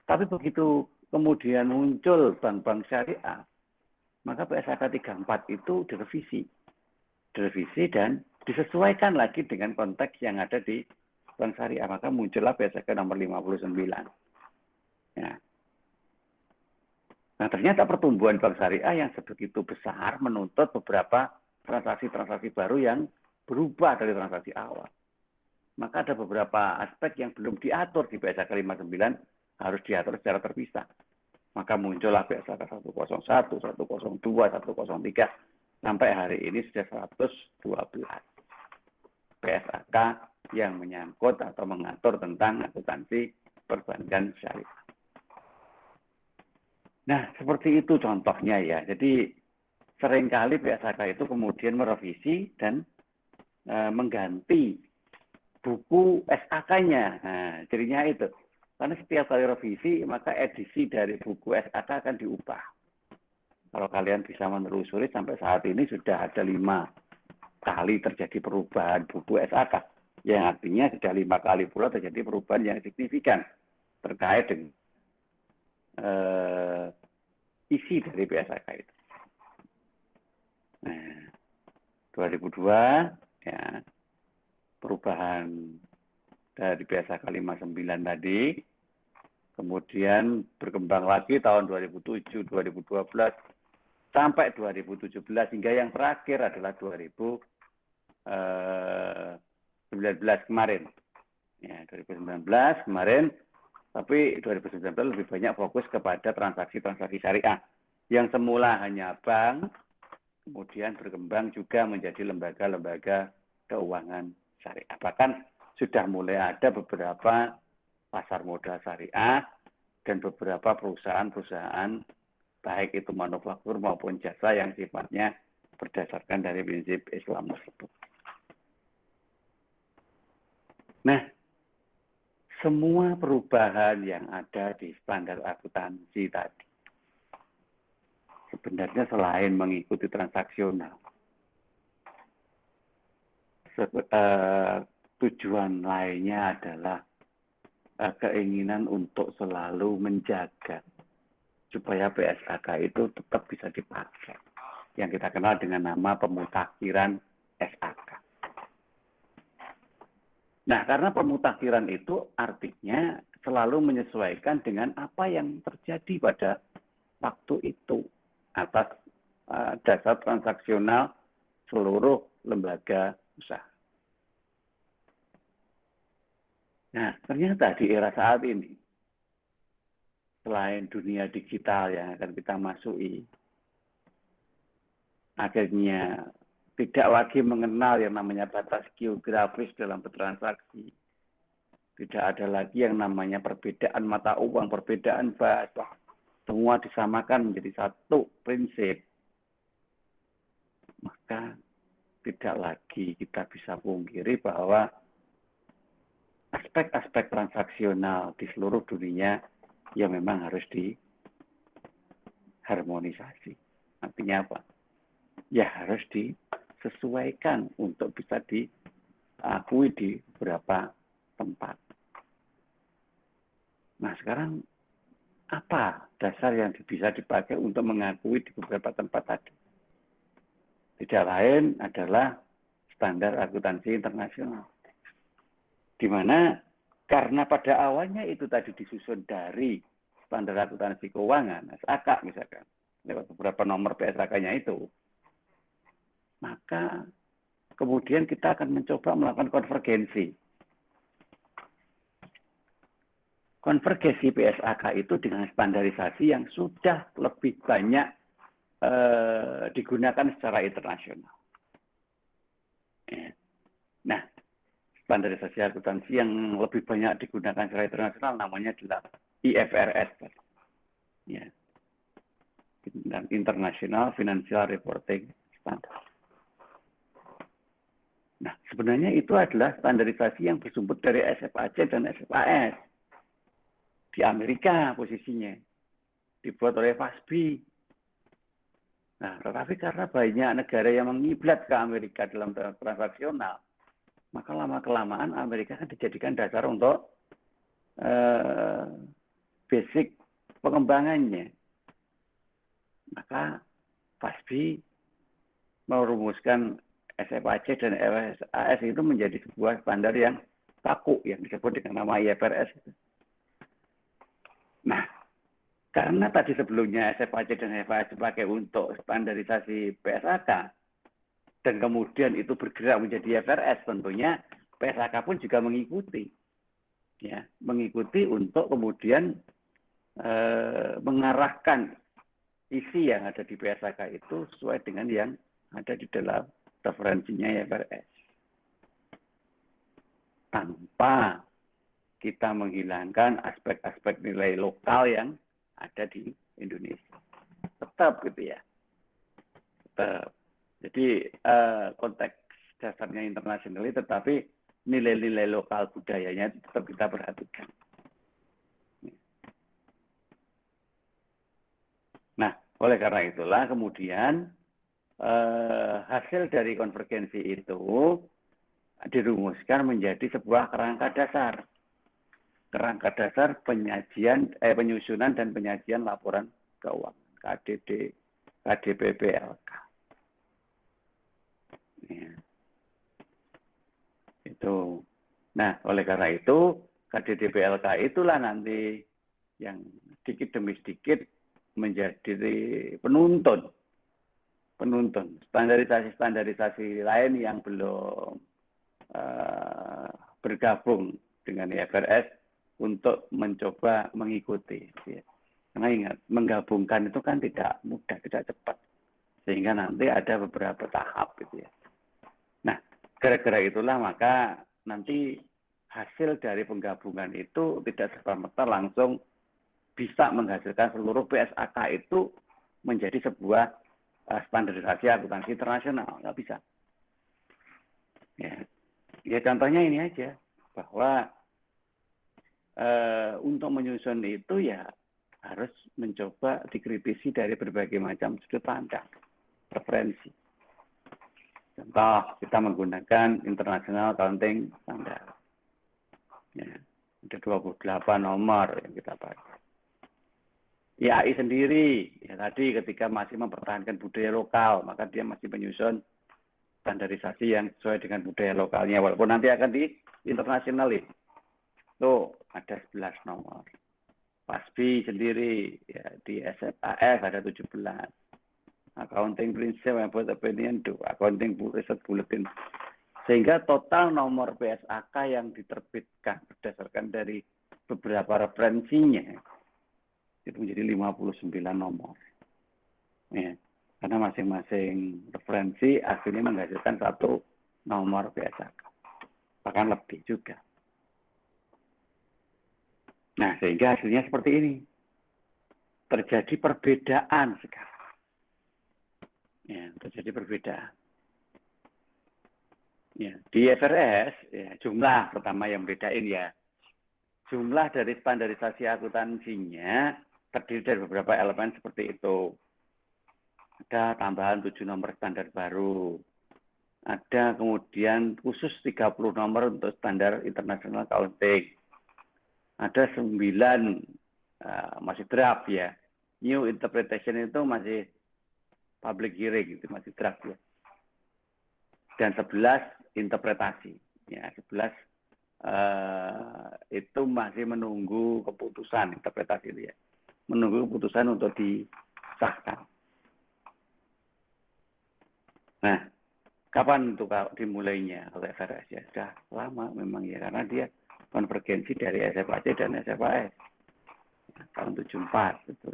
Tapi begitu kemudian muncul bank-bank syariah, maka PSAK 34 itu direvisi dan disesuaikan lagi dengan konteks yang ada di bank syariah. Maka muncullah PSAK nomor 59. Ya. Nah, ternyata pertumbuhan bank syariah yang sebegitu besar menuntut beberapa transaksi-transaksi baru yang berubah dari transaksi awal. Maka ada beberapa aspek yang belum diatur di PSAK 59 harus diatur secara terpisah. Maka muncullah PSAK 101, 102, 103 sampai hari ini sudah 112 PSAK yang menyangkut atau mengatur tentang akuntansi perbankan syariah. Nah, seperti itu contohnya ya. Jadi seringkali PSAK itu kemudian merevisi dan mengganti buku SAK-nya. Nah, jadinya itu. Karena setiap kali revisi, maka edisi dari buku SAK akan diubah. Kalau kalian bisa menelusuri sampai saat ini sudah ada 5 kali terjadi perubahan buku SAK. Yang artinya sudah 5 kali pula terjadi perubahan yang signifikan terkait dengan isi dari PSAK itu. Nah, 2002 ya perubahan dari PSAK 59 tadi, kemudian berkembang lagi tahun 2007, 2012 sampai 2017 hingga yang terakhir adalah 2019 kemarin. Ya, 2019 kemarin. Tapi 2019 lebih banyak fokus kepada transaksi-transaksi syariah. Yang semula hanya bank, kemudian berkembang juga menjadi lembaga-lembaga keuangan syariah. Bahkan sudah mulai ada beberapa pasar modal syariah dan beberapa perusahaan-perusahaan, baik itu manufaktur maupun jasa yang sifatnya berdasarkan dari prinsip Islam tersebut. Nah, semua perubahan yang ada di standar akuntansi tadi sebenarnya selain mengikuti transaksional, tujuan lainnya adalah keinginan untuk selalu menjaga supaya PSAK itu tetap bisa dipakai, yang kita kenal dengan nama pemutakhiran SAK. Nah, karena pemutakhiran itu artinya selalu menyesuaikan dengan apa yang terjadi pada waktu itu atas dasar transaksional seluruh lembaga usaha. Nah, ternyata di era saat ini, selain dunia digital yang akan kita masuki, akhirnya tidak lagi mengenal yang namanya batas geografis dalam bertransaksi. Tidak ada lagi yang namanya perbedaan mata uang, perbedaan bahasa. Semua disamakan menjadi satu prinsip. Maka tidak lagi kita bisa pungkiri bahwa aspek-aspek transaksional di seluruh dunia ya memang harus diharmonisasi. Artinya apa? Ya harus disesuaikan untuk bisa diakui di beberapa tempat. Nah sekarang apa dasar yang bisa dipakai untuk mengakui di beberapa tempat tadi? Tidak lain adalah standar akuntansi internasional. Di mana karena pada awalnya itu tadi disusun dari standar akuntansi keuangan, SAK misalkan, lewat beberapa nomor PSAK-nya itu, maka kemudian kita akan mencoba melakukan konvergensi. Konvergensi PSAK itu dengan standarisasi yang sudah lebih banyak digunakan secara internasional. Nah, standarisasi akuntansi yang lebih banyak digunakan secara internasional namanya adalah IFRS. Ya. Dan International Financial Reporting Standard. Nah, sebenarnya itu adalah standarisasi yang bersumber dari SFAC dan SFAS. Di Amerika posisinya. Dibuat oleh FASB. Nah, tetapi karena banyak negara yang mengiblat ke Amerika dalam transaksional, maka lama-kelamaan Amerika kan dijadikan dasar untuk basic pengembangannya. Maka FASB merumuskan SFAC dan SFAS itu menjadi sebuah standar yang kaku yang disebut dengan nama IFRS. Nah, karena tadi sebelumnya SFAC dan SFAS dipakai untuk standarisasi PSAK, dan kemudian itu bergerak menjadi IFRS, tentunya PSAK pun juga mengikuti. Ya, mengikuti untuk kemudian mengarahkan isi yang ada di PSAK itu sesuai dengan yang ada di dalam referensinya IFRS. Tanpa kita menghilangkan aspek-aspek nilai lokal yang ada di Indonesia. Tetap gitu ya. Tetap. Jadi konteks dasarnya internasional, tetapi nilai-nilai lokal budayanya tetap kita perhatikan. Nah, oleh karena itulah kemudian hasil dari konvergensi itu dirumuskan menjadi sebuah kerangka dasar. Kerangka dasar penyusunan dan penyajian laporan keuangan KDD, KDPPLK. Ya. Itu. Nah, oleh karena itu KDPLK itulah nanti yang sedikit demi sedikit menjadi penuntun standarisasi lain yang belum bergabung dengan IFRS untuk mencoba mengikuti. Karena ingat, menggabungkan itu kan tidak mudah, tidak cepat. Sehingga nanti ada beberapa tahap gitu ya. Nah, gara-gara itulah maka nanti hasil dari penggabungan itu tidak serta-merta langsung bisa menghasilkan seluruh PSAK itu menjadi sebuah standarisasi akuntansi internasional. Nggak bisa. Ya contohnya ini aja, bahwa untuk menyusun itu ya harus mencoba dikritisi dari berbagai macam sudut pandang, referensi. Contoh, kita menggunakan International Accounting Standard. Ya, ada 28 nomor yang kita pakai. IAI sendiri, ya tadi ketika masih mempertahankan budaya lokal, maka dia masih menyusun standarisasi yang sesuai dengan budaya lokalnya, walaupun nanti akan diinternasionalin. Tuh, ada 11 nomor. FASB sendiri, ya, di SFAS ada 17. Accounting Principle and Board Opinion 2. Accounting Research Bulletin Sehingga total nomor PSAK yang diterbitkan berdasarkan dari beberapa referensinya itu menjadi 59 nomor. Ya, karena masing-masing referensi akhirnya menghasilkan satu nomor PSAK. Bahkan lebih juga. Nah, sehingga hasilnya seperti ini. Terjadi perbedaan sekarang. Ya, terjadi perbedaan. Ya, di FRS, ya, jumlah pertama yang bedain ya. Jumlah dari standarisasi akuntansinya terdiri dari beberapa elemen seperti itu. Ada tambahan 7 nomor standar baru. Ada kemudian khusus 30 nomor untuk standar international accounting. Ada 9 masih draft ya. New interpretation itu masih public hearing, itu masih draft ya. Dan 11 interpretasi. Ya, 11 itu masih menunggu keputusan interpretasi itu ya. Menunggu keputusan untuk disahkan. Nah, kapan untuk dimulainya oleh FRS ya? Sudah lama memang ya, karena dia konvergensi dari SFAC dan SFAS. Tahun 74 itu.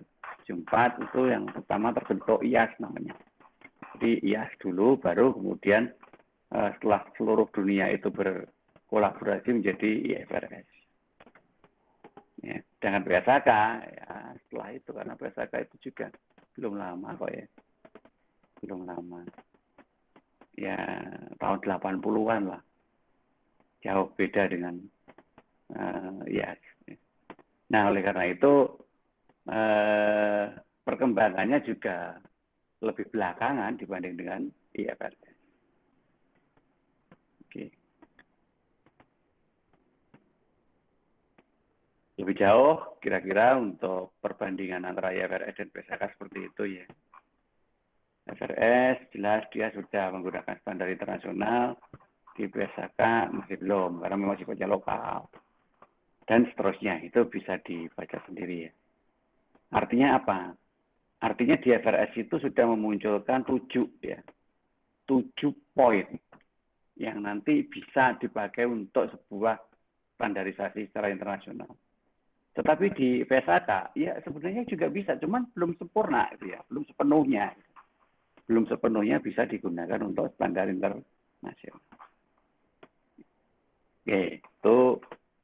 74 itu yang pertama terbentuk IAS namanya. Jadi IAS dulu, baru kemudian setelah seluruh dunia itu berkolaborasi menjadi IFRS. Ya, dengan PSAK, ya setelah itu, karena PSAK itu juga belum lama kok ya. Belum lama. Ya, tahun 80-an lah. Jauh beda dengan IAS. Nah, oleh karena itu, perkembangannya juga lebih belakangan dibanding dengan IFRS. Oke. Lebih jauh kira-kira untuk perbandingan antara IFRS dan PSAK seperti itu ya. IFRS jelas dia sudah menggunakan standar internasional, di PSAK masih belum karena memang sifatnya lokal. Dan seterusnya itu bisa dibaca sendiri ya. Artinya apa? Artinya di IFRS itu sudah memunculkan 7 ya. 7 poin yang nanti bisa dipakai untuk sebuah standarisasi secara internasional. Tetapi di PSAK, ya sebenarnya juga bisa, cuman belum sempurna, ya, belum sepenuhnya. Belum sepenuhnya bisa digunakan untuk standar internasional. Oke, itu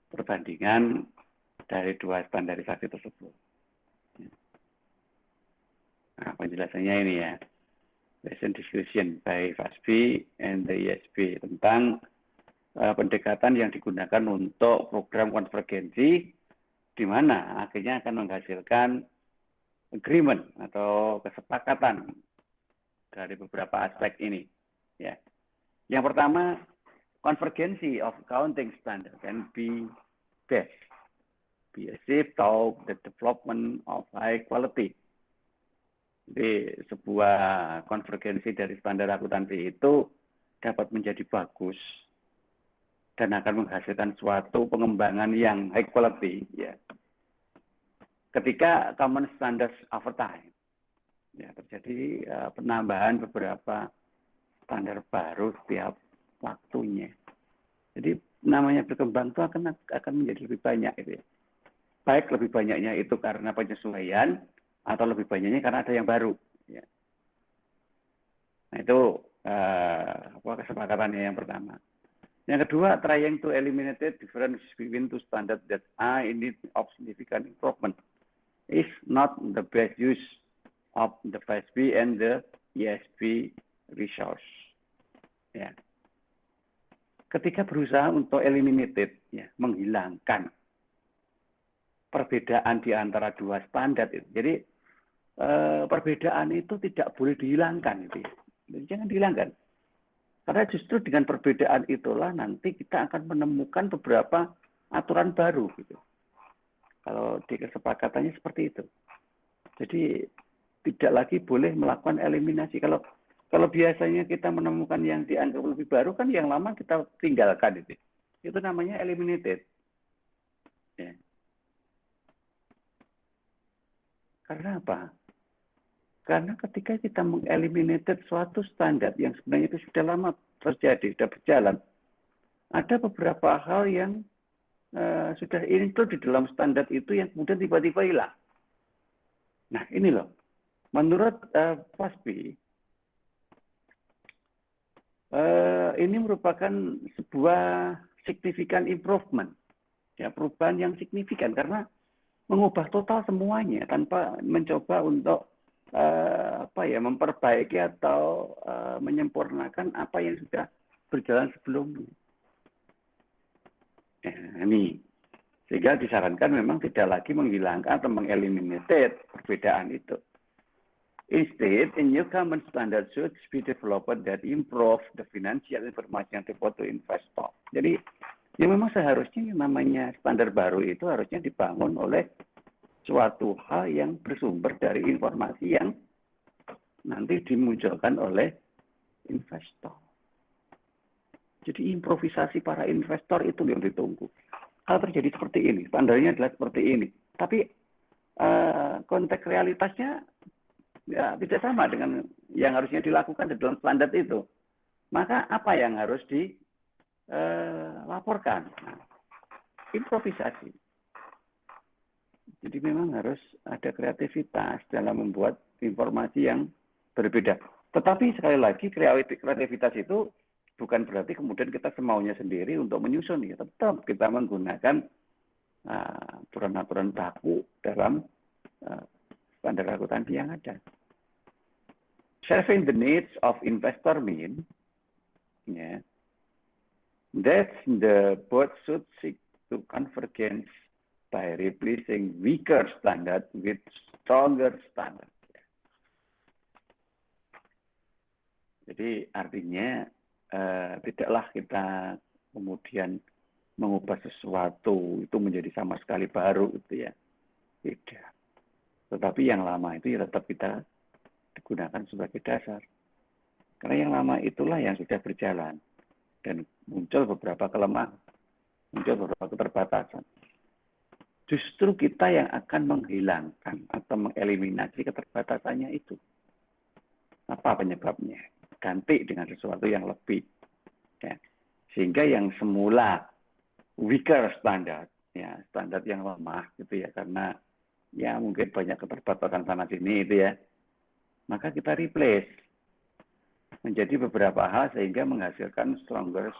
perbandingan dari dua standarisasi tersebut. Nah, penjelasannya ini ya. Recent discussion by FASB and the ISB tentang pendekatan yang digunakan untuk program konvergensi di mana akhirnya akan menghasilkan agreement atau kesepakatan dari beberapa aspek ini. Ya. Yang pertama, convergency of accounting standard can be achieved through the development of high quality. Jadi sebuah konvergensi dari standar akuntansi itu dapat menjadi bagus dan akan menghasilkan suatu pengembangan yang high quality ya. Ketika common standards over time ya terjadi penambahan beberapa standar baru setiap waktunya. Jadi namanya berkembang itu akan menjadi lebih banyak itu ya. Baik lebih banyaknya itu karena penyesuaian atau lebih banyaknya karena ada yang baru. Ya. Nah itu kesepakatannya yang pertama. Yang kedua, trying to eliminate difference between two standards that are in need of significant improvement is not the best use of the FASB and the ISB resource. Ya. Ketika berusaha untuk eliminate, ya, menghilangkan perbedaan di antara dua standar itu. Jadi perbedaan itu tidak boleh dihilangkan itu. Jadi, jangan dihilangkan. Karena justru dengan perbedaan itulah nanti kita akan menemukan beberapa aturan baru gitu. Kalau di kesepakatannya seperti itu. Jadi tidak lagi boleh melakukan eliminasi. Kalau biasanya kita menemukan yang dianggap lebih baru kan yang lama kita tinggalkan itu. Itu namanya eliminated. Ya. Karena apa? Karena ketika kita mengeliminated suatu standar yang sebenarnya itu sudah lama terjadi, sudah berjalan. Ada beberapa hal yang sudah include di dalam standar itu yang kemudian tiba-tiba hilang. Nah, ini loh. Menurut FASB, ini merupakan sebuah significant improvement, ya, perubahan yang signifikan karena mengubah total semuanya tanpa mencoba untuk memperbaiki atau menyempurnakan apa yang sudah berjalan sebelumnya. Nah, ini sehingga disarankan memang tidak lagi menghilangkan atau mengeliminate perbedaan itu. Instead, a new common standard should be developed that improve the financial information report to investor. Jadi, ya memang seharusnya yang namanya standar baru itu harusnya dibangun oleh suatu hal yang bersumber dari informasi yang nanti dimunculkan oleh investor. Jadi improvisasi para investor itu yang ditunggu. Kalau terjadi seperti ini, standarnya adalah seperti ini. Tapi konteks realitasnya ya tidak sama dengan yang harusnya dilakukan di dalam standar itu. Maka apa yang harus dilaporkan? Improvisasi. Jadi memang harus ada kreativitas dalam membuat informasi yang berbeda. Tetapi sekali lagi kreativitas itu bukan berarti kemudian kita semaunya sendiri untuk menyusun. Ya, tetap kita menggunakan aturan-aturan baku dalam standar akuntansi yang ada. Serving the needs of investor mean, that the board should seek to convergence by replacing weaker standard with stronger standard. Jadi artinya tidaklah kita kemudian mengubah sesuatu itu menjadi sama sekali baru gitu ya. Tidak. Tetapi yang lama itu ya tetap kita digunakan sebagai dasar. Karena yang lama itulah yang sudah berjalan. Dan muncul beberapa kelemahan. Muncul beberapa keterbatasan. Justru kita yang akan menghilangkan atau mengeliminasi keterbatasannya itu. Apa penyebabnya? Ganti dengan sesuatu yang lebih. Ya. Sehingga yang semula weaker standar, ya, standar yang lemah gitu ya, karena ya mungkin banyak keterbatasan sana sini itu ya, maka kita replace menjadi beberapa hal sehingga menghasilkan stronger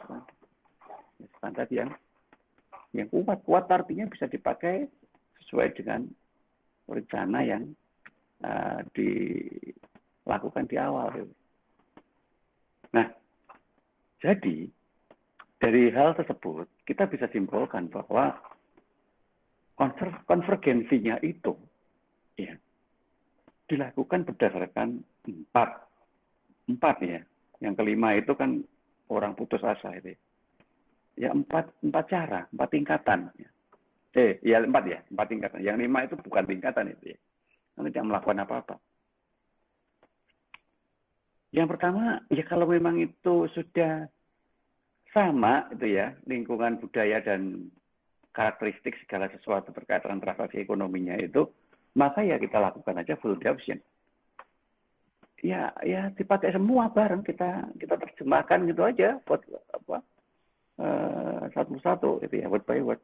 standar yang kuat artinya bisa dipakai sesuai dengan rencana yang dilakukan di awal. Nah, jadi dari hal tersebut kita bisa simpulkan bahwa konvergensinya itu ya dilakukan berdasarkan empat ya. Yang kelima itu kan orang putus asa itu. Ya empat cara, 4 tingkatan. Empat tingkatan. Yang 5 itu bukan tingkatan itu ya. Nanti tidak melakukan apa-apa. Yang pertama, ya kalau memang itu sudah sama itu ya, lingkungan budaya dan karakteristik segala sesuatu berkaitan transaksi ekonominya itu, maka ya kita lakukan aja full adoption. Ya dipakai semua bareng, kita terjemahkan gitu aja buat satu-satu itu ya, word by word.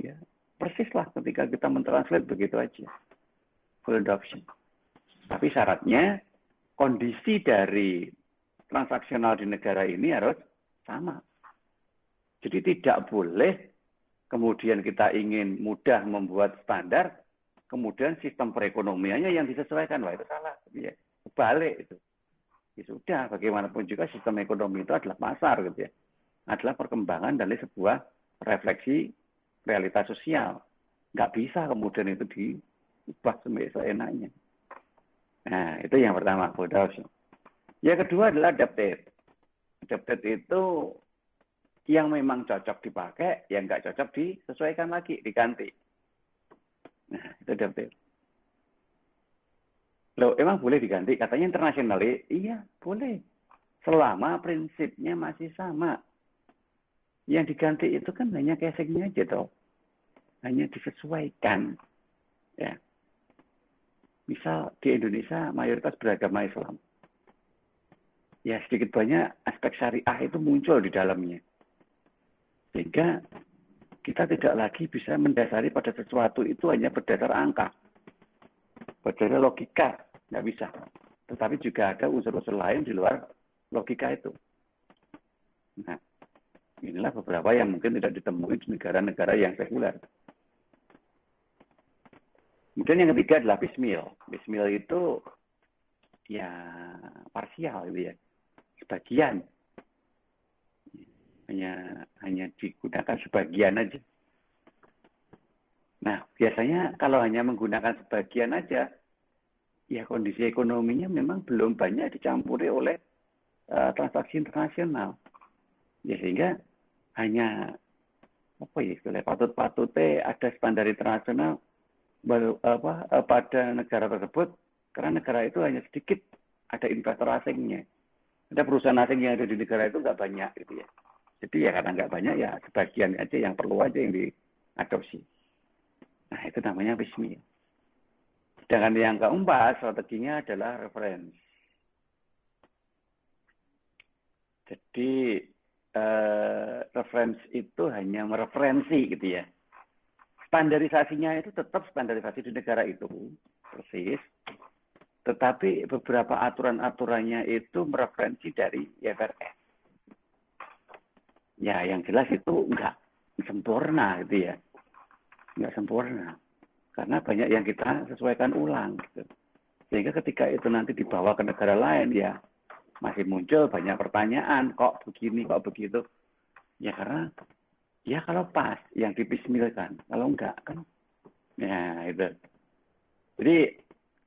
Ya, persis lah ketika kita mentranslate begitu aja. Full adoption. Tapi syaratnya kondisi dari transaksional di negara ini harus sama. Jadi tidak boleh kemudian kita ingin mudah membuat standar, kemudian sistem perekonomiannya yang disesuaikan. Wah, itu salah. Ya, balik itu. Ya sudah, bagaimanapun juga sistem ekonomi itu adalah pasar gitu ya. Adalah perkembangan dari sebuah refleksi realitas sosial. Nggak bisa kemudian itu diubah seenaknya. Nah, itu yang pertama, adoption. Yang kedua adalah adapted. Adapted itu yang memang cocok dipakai, yang nggak cocok disesuaikan lagi, diganti. Nah, itu adapted. Loh, emang boleh diganti? Katanya internasional. Iya, boleh. Selama prinsipnya masih sama. Yang diganti itu kan hanya casingnya aja toh. Hanya disesuaikan. Ya. Misal di Indonesia mayoritas beragama Islam. ya sedikit banyak aspek syariah itu muncul di dalamnya. Sehingga kita tidak lagi bisa mendasari pada sesuatu itu hanya berdasar angka, berdasar logika, nggak bisa. Tetapi juga ada unsur-unsur lain di luar logika itu. Nah, inilah beberapa yang mungkin tidak ditemui di negara-negara yang sekuler. Kemudian yang ketiga adalah bismil. Bismil itu ya parsial gitu ya, sebagian. Hanya digunakan sebagian aja. Nah, biasanya kalau hanya menggunakan sebagian aja, ya kondisi ekonominya memang belum banyak dicampuri oleh transaksi internasional. Ya sehingga hanya patut-patutnya ada standar internasional pada negara tersebut, karena negara itu hanya sedikit ada investor asingnya. Ada perusahaan asing yang ada di negara itu nggak banyak gitu ya. Jadi ya karena nggak banyak ya sebagian aja yang perlu aja yang diadopsi. Nah itu namanya bismil. Sedangkan yang keempat strateginya adalah reference. Jadi reference itu hanya mereferensi gitu ya. Standarisasinya itu tetap standarisasi di negara itu persis. Tetapi beberapa aturan-aturannya itu mereferensi dari IFRS. Ya, yang jelas itu enggak sempurna gitu ya. Enggak sempurna. Karena banyak yang kita sesuaikan ulang gitu. Sehingga ketika itu nanti dibawa ke negara lain ya masih muncul banyak pertanyaan, kok begini, kok begitu. Ya karena ya kalau pas yang dibismilkan, kalau enggak kan ya itu. Jadi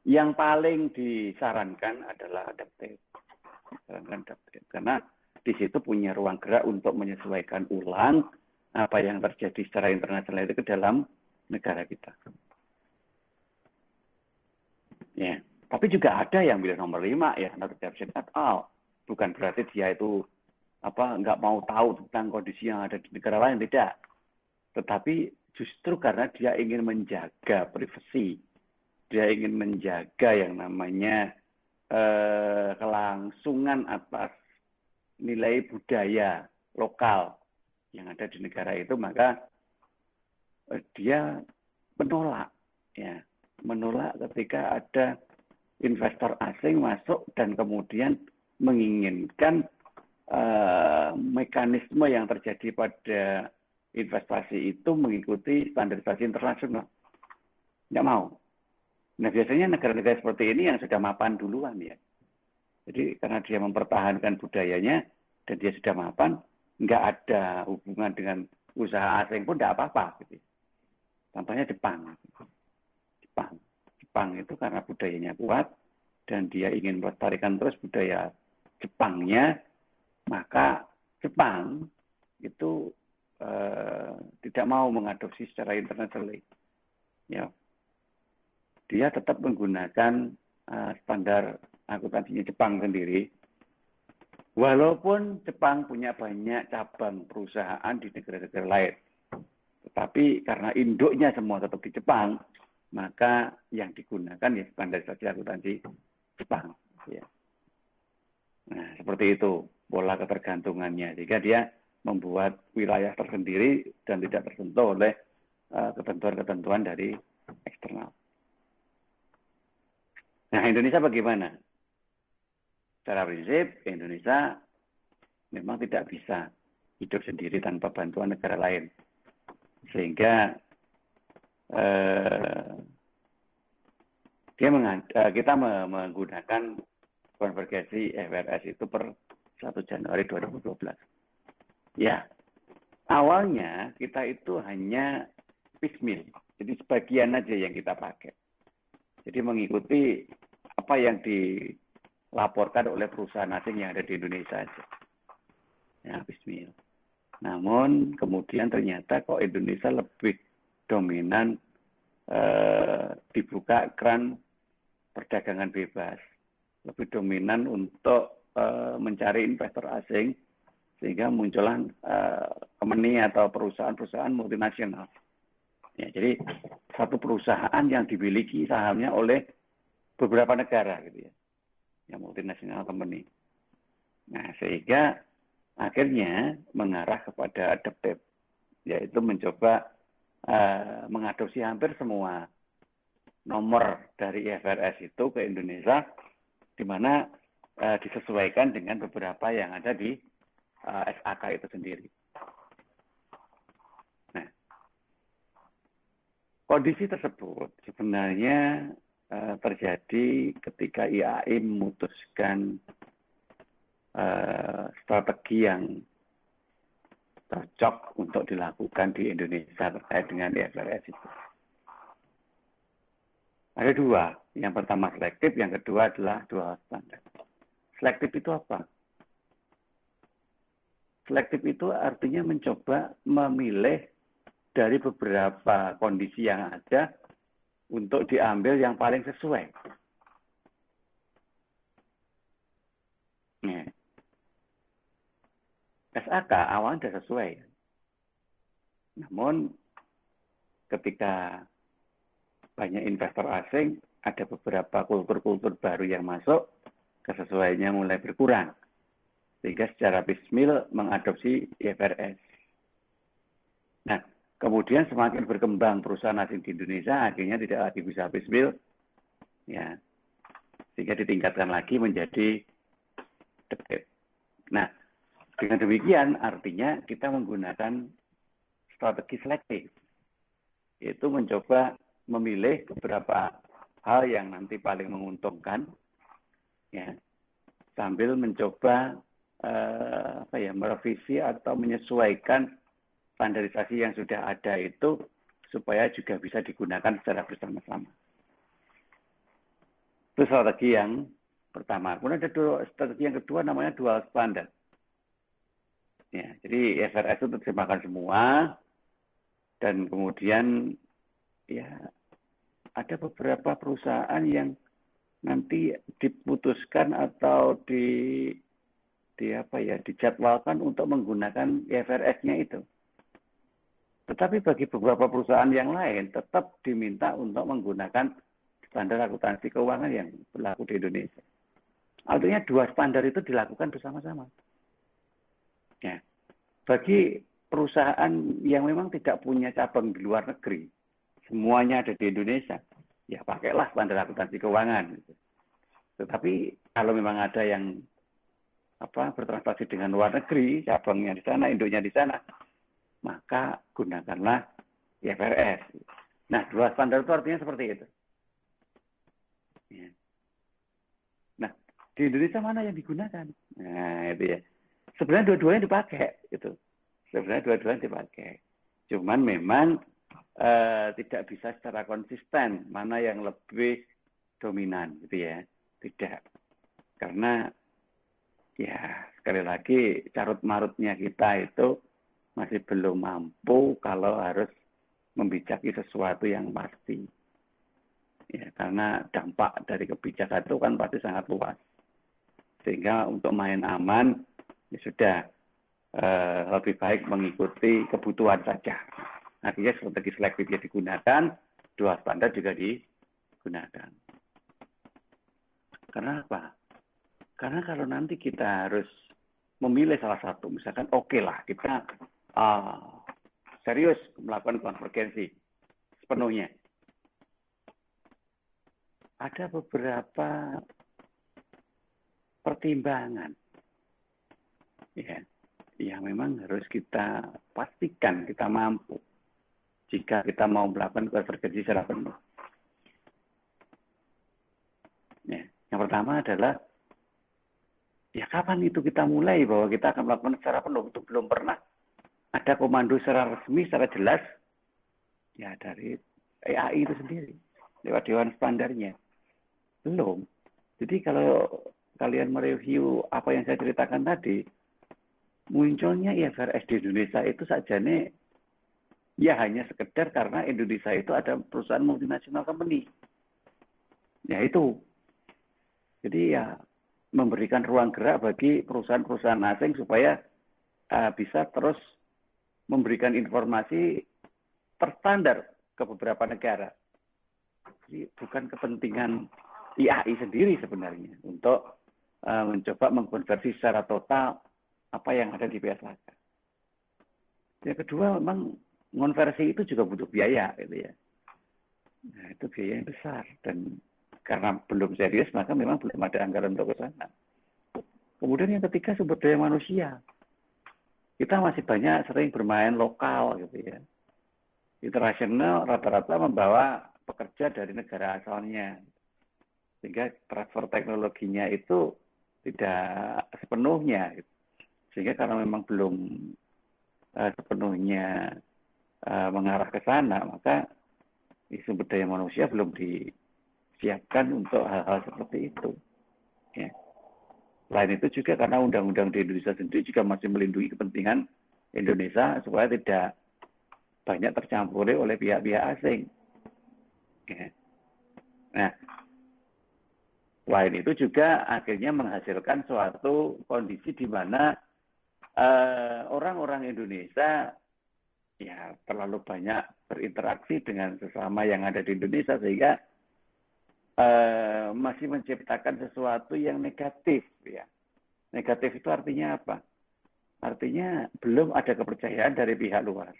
yang paling disarankan adalah adaptif. Karena di situ punya ruang gerak untuk menyesuaikan ulang apa yang terjadi secara internasional itu ke dalam negara kita. Ya, tapi juga ada yang bilang nomor 5 ya, adaptation at all. Bukan berarti dia itu nggak mau tahu tentang kondisi yang ada di negara lain, tidak. Tetapi justru karena dia ingin menjaga privasi, dia ingin menjaga yang namanya kelangsungan atas nilai budaya lokal yang ada di negara itu, maka dia menolak ketika ada investor asing masuk dan kemudian menginginkan mekanisme yang terjadi pada investasi itu mengikuti standarisasi internasional. Nggak mau. Nah biasanya negara-negara seperti ini yang sudah mapan duluan ya. Jadi karena dia mempertahankan budayanya dan dia sudah mapan, nggak ada hubungan dengan usaha asing pun nggak apa-apa. Gitu. Contohnya Jepang. Jepang itu karena budayanya kuat dan dia ingin melestarikan terus budaya Jepangnya, maka Jepang itu tidak mau mengadopsi secara internasional. Ya. Dia tetap menggunakan standar akuntansinya Jepang sendiri, walaupun Jepang punya banyak cabang perusahaan di negara-negara lain. Tetapi karena induknya semua tetap di Jepang, maka yang digunakan ya standarisasi akuntansi Jepang. Ya. Nah, seperti itu pola ketergantungannya. Sehingga dia membuat wilayah tersendiri dan tidak tersentuh oleh ketentuan-ketentuan dari eksternal. Nah, Indonesia bagaimana? Secara prinsip, Indonesia memang tidak bisa hidup sendiri tanpa bantuan negara lain. Sehingga kita menggunakan konvergensi IFRS itu per 1 Januari 2012. Ya, awalnya kita itu hanya piecemeal. Jadi sebagian aja yang kita pakai. Jadi mengikuti apa yang dilaporkan oleh perusahaan asing yang ada di Indonesia aja. Ya, piecemeal. Namun kemudian ternyata kok Indonesia lebih dominan dibuka keran perdagangan bebas. Lebih dominan untuk mencari investor asing sehingga munculan company atau perusahaan-perusahaan multinasional. Ya, jadi satu perusahaan yang dimiliki sahamnya oleh beberapa negara gitu ya, yang multinasional company. Nah, sehingga akhirnya mengarah kepada adaptive, yaitu mencoba mengadopsi hampir semua nomor dari IFRS itu ke Indonesia, di mana disesuaikan dengan beberapa yang ada di SAK itu sendiri. Nah, kondisi tersebut sebenarnya terjadi ketika IAI memutuskan strategi yang cocok untuk dilakukan di Indonesia terkait dengan IFRS itu. Ada dua, yang pertama selektif, yang kedua adalah dual standard. Selektif itu apa? Selektif itu artinya mencoba memilih dari beberapa kondisi yang ada untuk diambil yang paling sesuai. Nah, SAK awalnya sudah sesuai. Namun ketika banyak investor asing, ada beberapa kultur-kultur baru yang masuk, kesesuaiannya mulai berkurang. Sehingga secara piecemeal mengadopsi IFRS. Nah, kemudian semakin berkembang perusahaan asing di Indonesia, akhirnya tidak lagi bisa piecemeal, ya, sehingga ditingkatkan lagi menjadi adaptive. Nah, dengan demikian artinya kita menggunakan strategi selektif, yaitu mencoba memilih beberapa hal yang nanti paling menguntungkan, ya, sambil mencoba merevisi atau menyesuaikan standarisasi yang sudah ada itu supaya juga bisa digunakan secara bersama-sama. Itu strategi yang pertama. Kemudian ada strategi yang kedua namanya dual standard. Ya, jadi IFRS itu terjemahkan semua, dan kemudian ya ada beberapa perusahaan yang nanti diputuskan atau dijadwalkan untuk menggunakan IFRS-nya itu. Tetapi bagi beberapa perusahaan yang lain tetap diminta untuk menggunakan standar akuntansi keuangan yang berlaku di Indonesia. Artinya dua standar itu dilakukan bersama-sama. Ya. Bagi perusahaan yang memang tidak punya cabang di luar negeri, semuanya ada di Indonesia, ya pakailah standar akuntansi keuangan. Tetapi kalau memang ada yang bertransaksi dengan luar negeri, cabangnya di sana, induknya di sana, maka gunakanlah IFRS. Nah, dua standar itu artinya seperti itu. Ya. Nah, di Indonesia mana yang digunakan? Nah, itu ya. Sebenarnya dua-duanya dipakai, itu. Sebenarnya dua-duanya dipakai. Cuman memang tidak bisa secara konsisten mana yang lebih dominan, gitu ya. Tidak. Karena ya sekali lagi carut marutnya kita itu masih belum mampu kalau harus membijaki sesuatu yang pasti. Ya, karena dampak dari kebijakan itu kan pasti sangat luas. Sehingga untuk main aman, ya sudah lebih baik mengikuti kebutuhan saja. Artinya strategi selektifnya digunakan, dua standar juga digunakan. Karena apa? Karena kalau nanti kita harus memilih salah satu, misalkan oke lah kita serius melakukan konvergensi sepenuhnya. Ada beberapa pertimbangan ya, yang memang harus kita pastikan kita mampu jika kita mau melakukan konvergensi secara penuh. Ya, yang pertama adalah ya kapan itu kita mulai bahwa kita akan melakukan secara penuh. Itu belum pernah ada komando secara resmi, secara jelas ya dari IAI itu sendiri lewat dewan standarnya. Belum. Jadi kalau kalian mereview apa yang saya ceritakan tadi, munculnya IFRS di Indonesia itu sajane ya hanya sekedar karena Indonesia itu ada perusahaan multinasional company. Ya itu. Jadi ya memberikan ruang gerak bagi perusahaan-perusahaan asing supaya bisa terus memberikan informasi terstandar ke beberapa negara. Jadi bukan kepentingan IAI sendiri sebenarnya untuk mencoba mengkonversi secara total apa yang ada di PSAK. Yang kedua, memang konversi itu juga butuh biaya, gitu ya. Nah, itu biaya yang besar, dan karena belum serius, maka memang belum ada anggaran untuk ke sana. Kemudian yang ketiga, sumber daya manusia. Kita masih banyak sering bermain lokal, gitu ya. Internasional rata-rata membawa pekerja dari negara asalnya, sehingga transfer teknologinya itu tidak sepenuhnya. Gitu. Sehingga karena memang belum sepenuhnya mengarah ke sana, maka sumber daya manusia belum disiapkan untuk hal-hal seperti itu. Ya. Selain itu juga karena undang-undang di Indonesia sendiri juga masih melindungi kepentingan Indonesia supaya tidak banyak tercampuri oleh pihak-pihak asing. Ya. Nah, selain itu juga akhirnya menghasilkan suatu kondisi di mana orang-orang Indonesia ya terlalu banyak berinteraksi dengan sesama yang ada di Indonesia, sehingga masih menciptakan sesuatu yang negatif, ya. Negatif itu artinya apa? Artinya belum ada kepercayaan dari pihak luar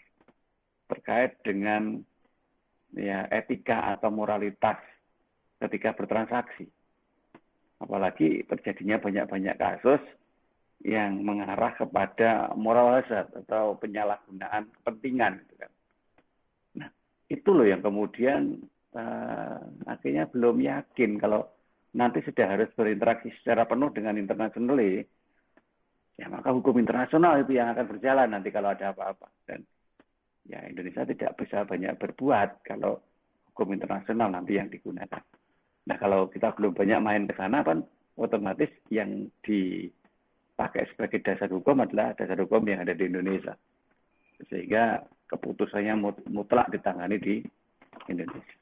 terkait dengan ya etika atau moralitas ketika bertransaksi. Apalagi terjadinya banyak-banyak kasus yang mengarah kepada moral hazard atau penyalahgunaan kepentingan, gitu kan. Nah, itu loh yang kemudian akhirnya belum yakin kalau nanti sudah harus berinteraksi secara penuh dengan internasional, ya maka hukum internasional itu yang akan berjalan nanti kalau ada apa-apa. Dan ya Indonesia tidak bisa banyak berbuat kalau hukum internasional nanti yang digunakan. Nah, kalau kita belum banyak main ke sana, kan otomatis yang dipakai sebagai dasar hukum adalah dasar hukum yang ada di Indonesia. Sehingga keputusannya mutlak ditangani di Indonesia.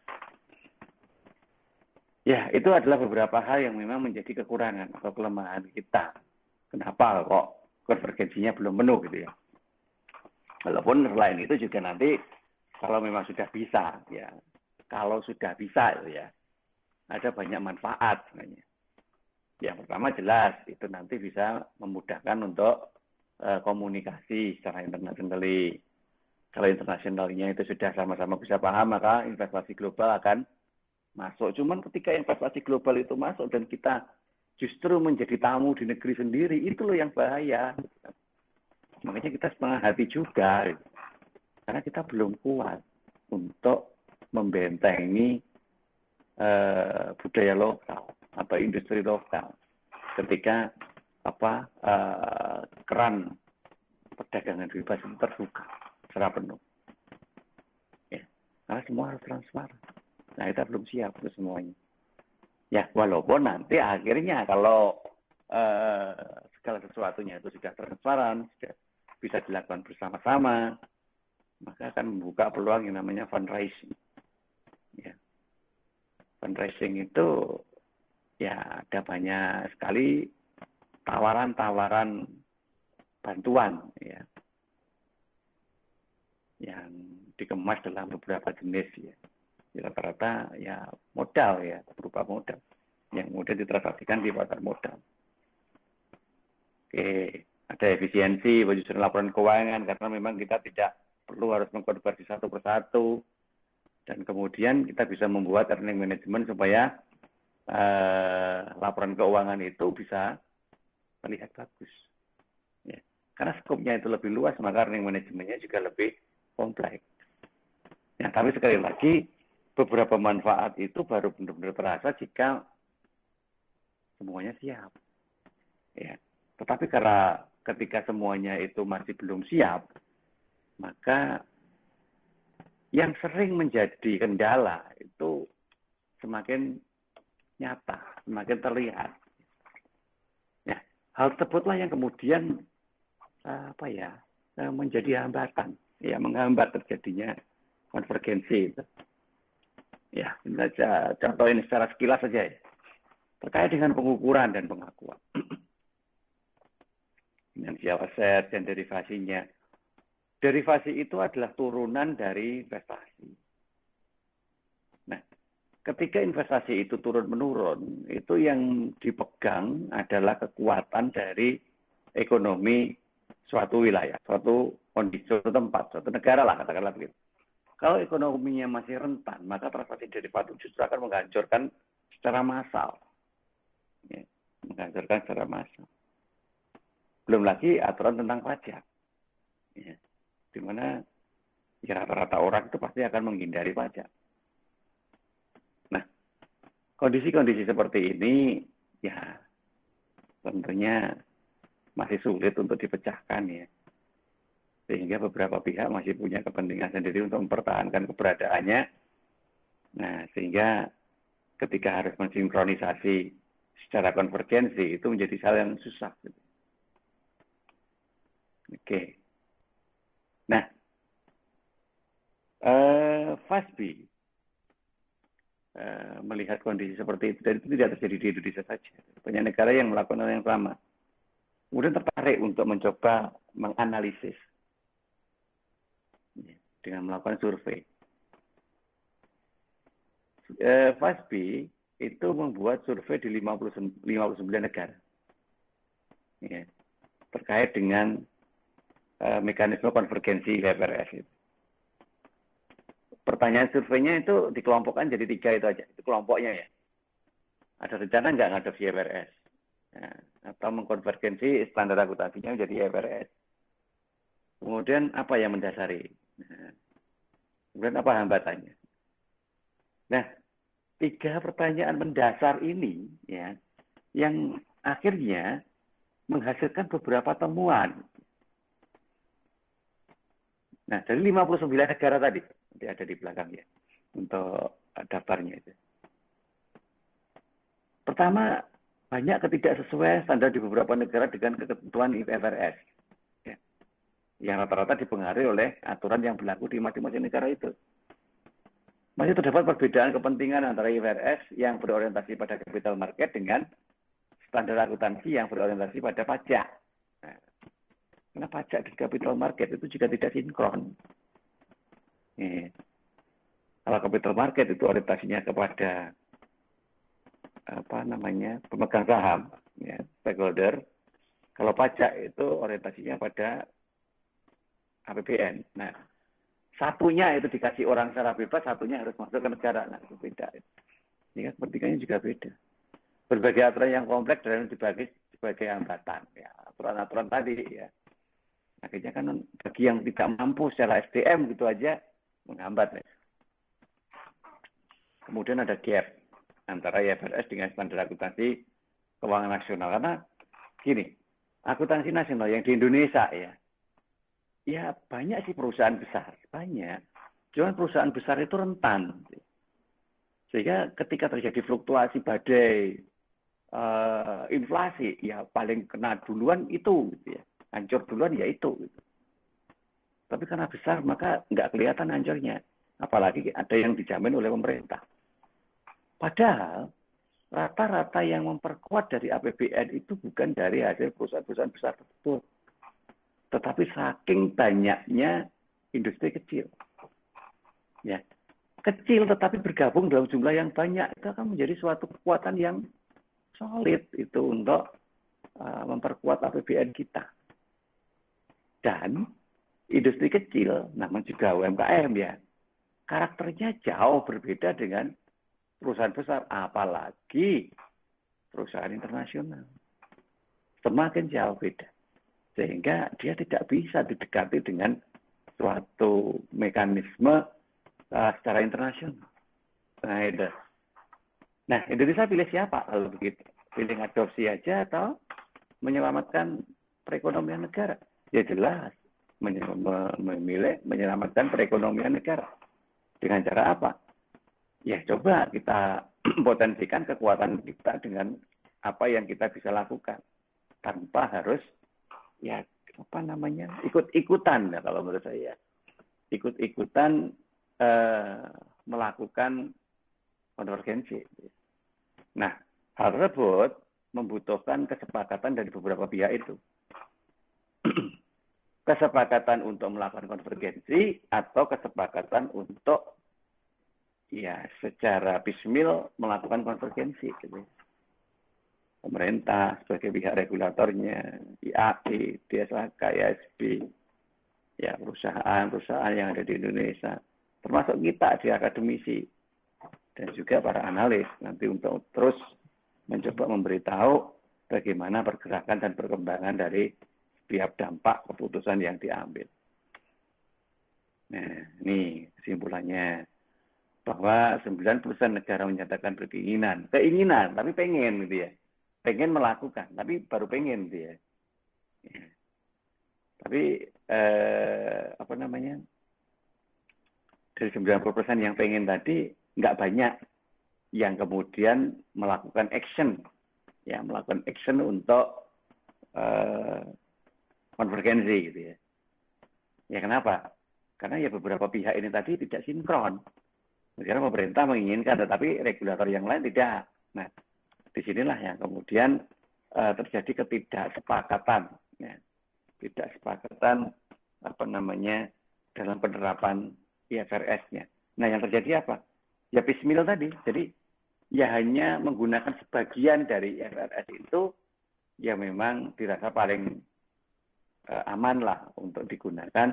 Ya, itu adalah beberapa hal yang memang menjadi kekurangan atau kelemahan kita. Kenapa kok konvergensinya belum penuh, gitu ya. Walaupun selain itu juga nanti kalau memang sudah bisa, ya, kalau sudah bisa, ya, ada banyak manfaat sebenarnya. Yang pertama jelas itu nanti bisa memudahkan untuk komunikasi secara internasional. Kalau internasionalnya itu sudah sama-sama bisa paham, maka investasi global akan masuk. Cuman ketika investasi global itu masuk dan kita justru menjadi tamu di negeri sendiri, itu loh yang bahaya. Makanya kita setengah hati juga, karena kita belum kuat untuk membentengi budaya lokal atau industri lokal ketika keran perdagangan bebas itu terbuka secara penuh. Ya, karena semua harus transparan. Nah, kita belum siap untuk semuanya. Ya, walaupun nanti akhirnya kalau segala sesuatunya itu sudah transparan, sudah bisa dilakukan bersama-sama, maka akan membuka peluang yang namanya fundraising. Ya. Fundraising itu ya ada banyak sekali tawaran-tawaran bantuan, ya, yang dikemas dalam beberapa jenis, ya. Rata-rata ya modal, ya, berupa modal yang kemudian ditransaksikan di pasar modal. Oke, ada efisiensi penyusunan laporan keuangan karena memang kita tidak perlu harus mengkonversi satu persatu, dan kemudian kita bisa membuat earning management supaya laporan keuangan itu bisa terlihat bagus. Ya. Karena skopnya itu lebih luas, maka earning manajemennya juga lebih kompleks. Ya, tapi sekali lagi beberapa manfaat itu baru benar-benar terasa jika semuanya siap. Ya. Tetapi karena ketika semuanya itu masih belum siap, maka yang sering menjadi kendala itu semakin nyata, semakin terlihat. Ya, hal tersebutlah yang kemudian menjadi hambatan, ya, menghambat terjadinya konvergensi itu. Ya, ini saja contoh ini secara sekilas saja, ya. Terkait dengan pengukuran dan pengakuan. Financial asset dan derivasinya. Derivasi itu adalah turunan dari investasi. Nah, ketika investasi itu turun-menurun, itu yang dipegang adalah kekuatan dari ekonomi suatu wilayah, suatu kondisi, suatu tempat, suatu negara lah, katakanlah begitu. Kalau ekonominya masih rentan, maka transaksi derivatif justru akan menghancurkan secara massal. Ya, menghancurkan secara massal. Belum lagi aturan tentang pajak. Ya, di mana ya rata-rata orang itu pasti akan menghindari pajak. Nah, kondisi-kondisi seperti ini ya tentunya masih sulit untuk dipecahkan ya. Sehingga beberapa pihak masih punya kepentingan sendiri untuk mempertahankan keberadaannya. Nah, sehingga ketika harus mensinkronisasi secara konvergensi itu menjadi hal yang susah. Oke. Nah, FASB melihat kondisi seperti itu, dan itu tidak terjadi di Indonesia saja. Banyak negara yang melakukan hal yang sama. Kemudian tertarik untuk mencoba menganalisis dengan melakukan survei. FASB itu membuat survei di 59 negara ya, terkait dengan mekanisme konvergensi IFRS. Pertanyaan surveinya itu dikelompokkan jadi 3 itu aja, itu kelompoknya ya. Ada rencana nggak ngadopsi IFRS? Nah, atau mengkonvergensi standar akuntansinya menjadi IFRS. Kemudian apa yang mendasari? Nah, kemudian apa hambatannya? Nah, 3 pertanyaan mendasar ini ya, yang akhirnya menghasilkan beberapa temuan. Nah, dari 59 negara tadi, nanti ada di belakang ya, untuk daftarnya itu. Pertama, banyak ketidaksesuaian standar di beberapa negara dengan ketentuan IFRS. Ya. Yang rata-rata dipengaruhi oleh aturan yang berlaku di masing-masing negara itu. Masih terdapat perbedaan kepentingan antara IFRS yang berorientasi pada capital market dengan standar akuntansi yang berorientasi pada pajak. Nah, karena pajak di capital market itu juga tidak sinkron. Ya. Kalau capital market itu orientasinya kepada pemegang saham, ya, stakeholder. Kalau pajak itu orientasinya pada APBN. Nah, satunya itu dikasih orang secara bebas, satunya harus masuk ke negara. Nah, itu beda. Ini kepentingannya juga beda. Berbagai aturan yang kompleks dan dibagi sebagai hambatan. Ya, aturan-aturan tadi ya. Akhirnya kan bagi yang tidak mampu secara SDM gitu aja menghambat. Ya. Kemudian ada gap antara IFRS dengan standar akuntansi keuangan nasional. Karena gini, akuntansi nasional yang di Indonesia ya banyak sih perusahaan besar, banyak. Cuman perusahaan besar itu rentan. Sehingga ketika terjadi fluktuasi badai, inflasi, ya paling kena duluan itu, gitu ya. Hancur duluan ya itu. Gitu. Tapi karena besar maka nggak kelihatan hancurnya. Apalagi ada yang dijamin oleh pemerintah. Padahal rata-rata yang memperkuat dari APBN itu bukan dari hasil perusahaan-perusahaan besar tersebut, tetapi saking banyaknya industri kecil. Ya, kecil tetapi bergabung dalam jumlah yang banyak itu akan menjadi suatu kekuatan yang solid itu untuk memperkuat APBN kita. Dan industri kecil, namanya juga UMKM ya, karakternya jauh berbeda dengan perusahaan besar, apalagi perusahaan internasional. Semakin jauh beda. Sehingga dia tidak bisa didekati dengan suatu mekanisme secara internasional. Nah, Indonesia pilih siapa kalau begitu? Pilih adopsi aja atau menyelamatkan perekonomian negara? Ya jelas, memilih menyelamatkan perekonomian negara. Dengan cara apa? Ya coba kita potensikan kekuatan kita dengan apa yang kita bisa lakukan tanpa harus ikut-ikutan ya, kalau menurut saya ikut-ikutan melakukan konvergensi. Nah, hal tersebut membutuhkan kesepakatan dari beberapa pihak itu. Kesepakatan untuk melakukan konvergensi atau kesepakatan untuk ya secara piecemeal melakukan konvergensi gitu. Pemerintah sebagai pihak regulatornya, IAI, DSAK, IASB, ya perusahaan yang ada di Indonesia, termasuk kita di akademisi dan juga para analis nanti untuk terus mencoba memberitahu bagaimana pergerakan dan perkembangan dari setiap dampak keputusan yang diambil. Nah, ini kesimpulannya bahwa 90% negara menyatakan keinginan, tapi pengen gitu ya. Pengen melakukan, tapi baru pengen gitu ya. Tapi dari 90% yang pengen tadi nggak banyak yang kemudian melakukan action untuk konvergensi gitu ya. Ya kenapa? Karena ya beberapa pihak ini tadi tidak sinkron. Karena pemerintah menginginkan, tetapi regulator yang lain tidak. Nah, disinilah yang kemudian terjadi ketidaksepakatan, ya. Ketidaksepakatan dalam penerapan IFRS-nya. Nah, yang terjadi apa? Ya piecemeal tadi. Jadi ya hanya menggunakan sebagian dari IFRS itu ya memang dirasa paling aman lah untuk digunakan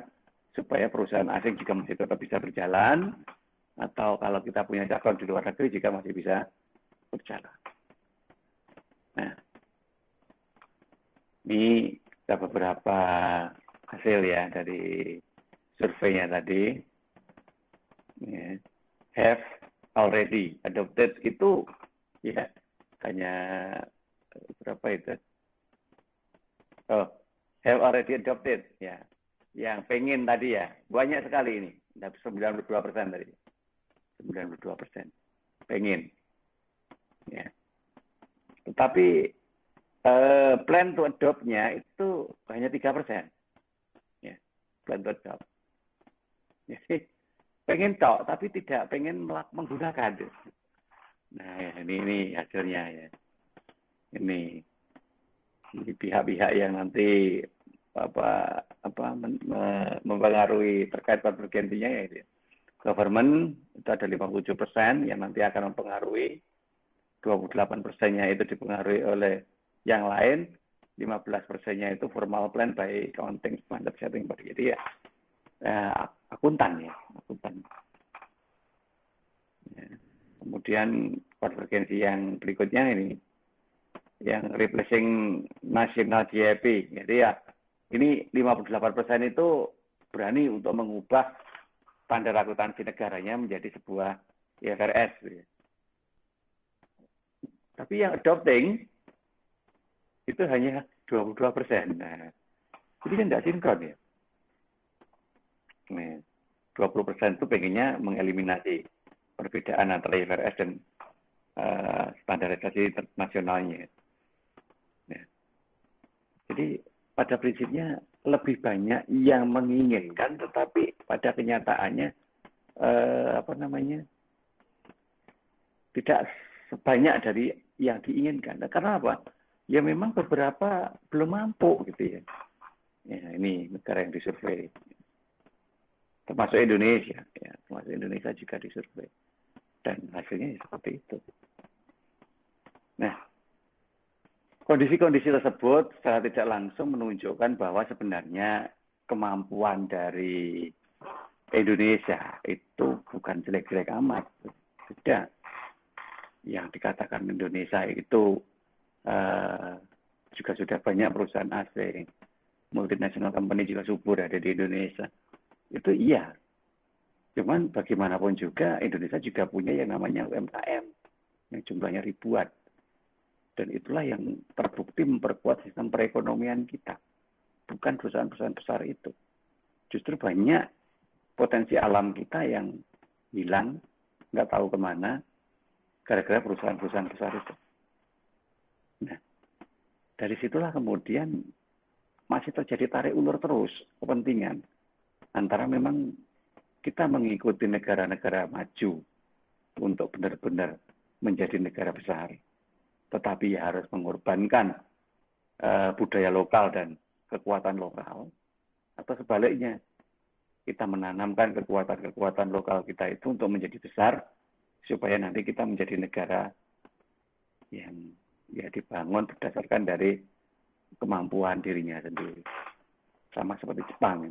supaya perusahaan asing juga masih tetap bisa berjalan, atau kalau kita punya cabang di luar negeri juga masih bisa berjalan. Nah, ini kita beberapa hasil ya dari surveinya tadi. Ya. Have already adopted itu ya hanya berapa itu? Oh, have already adopted ya. Yang pengen tadi ya banyak sekali ini. 92% tadi. 92% pengen. Ya. Tetapi plan to adopt-nya itu hanya 3%. Ya, plan to adopt. Jadi pengen tok, tapi tidak pengen menggunakan. Nah, ya, ini hasilnya ya. Ini pihak-pihak yang nanti mempengaruhi terkait konvergensinya ya itu. Government itu ada 57% yang nanti akan mempengaruhi, 28%-nya itu dipengaruhi oleh yang lain, 15%-nya itu formal plan by accounting standard setting body. Jadi ya akuntan. Ya. Kemudian konvergensi yang berikutnya ini yang replacing national GAP. Jadi ya ini 58% itu berani untuk mengubah standar akuntansi negaranya menjadi sebuah IFRS. Ya. Tapi yang adopting itu hanya 22%. Nah, jadi kan tidak sinkron ya. Nah, 20% itu pengennya mengeliminasi perbedaan antara IFRS dan standarisasi internasionalnya. Nah, jadi pada prinsipnya lebih banyak yang menginginkan, tetapi pada kenyataannya tidak sebanyak dari yang diinginkan. Nah, karena apa? Ya memang beberapa belum mampu gitu ya. Ya ini negara yang disurvei. Termasuk Indonesia, ya, termasuk Indonesia juga disurvei. Dan hasilnya seperti itu. Nah, kondisi-kondisi tersebut secara tidak langsung menunjukkan bahwa sebenarnya kemampuan dari Indonesia itu bukan jelek-jelek amat. Tidak. Yang dikatakan Indonesia itu juga sudah banyak perusahaan asing, multinational company juga subur ada di Indonesia. Itu iya. Cuman bagaimanapun juga Indonesia juga punya yang namanya UMKM yang jumlahnya ribuan. Dan itulah yang terbukti memperkuat sistem perekonomian kita. Bukan perusahaan-perusahaan besar itu. Justru banyak potensi alam kita yang hilang, nggak tahu kemana, gara-gara perusahaan-perusahaan besar itu. Nah, dari situlah kemudian masih terjadi tarik ulur terus kepentingan antara memang kita mengikuti negara-negara maju untuk benar-benar menjadi negara besar, tetapi ya harus mengorbankan budaya lokal dan kekuatan lokal, atau sebaliknya kita menanamkan kekuatan-kekuatan lokal kita itu untuk menjadi besar, supaya nanti kita menjadi negara yang ya dibangun berdasarkan dari kemampuan dirinya sendiri, sama seperti Jepang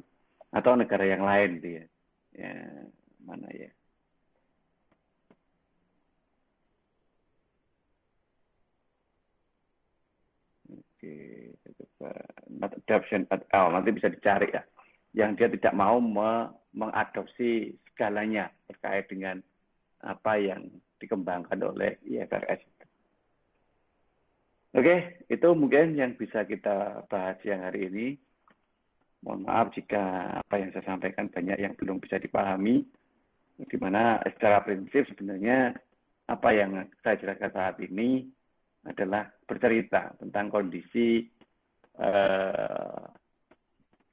atau negara yang lain gitu ya. Ya mana ya? Oke, not adoption at all, nanti bisa dicari ya. Yang dia tidak mau mengadopsi segalanya terkait dengan apa yang dikembangkan oleh IFRS. Oke, itu mungkin yang bisa kita bahas siang hari ini. Mohon maaf jika apa yang saya sampaikan banyak yang belum bisa dipahami. Di mana secara prinsip sebenarnya apa yang saya jelaskan saat ini adalah bercerita tentang kondisi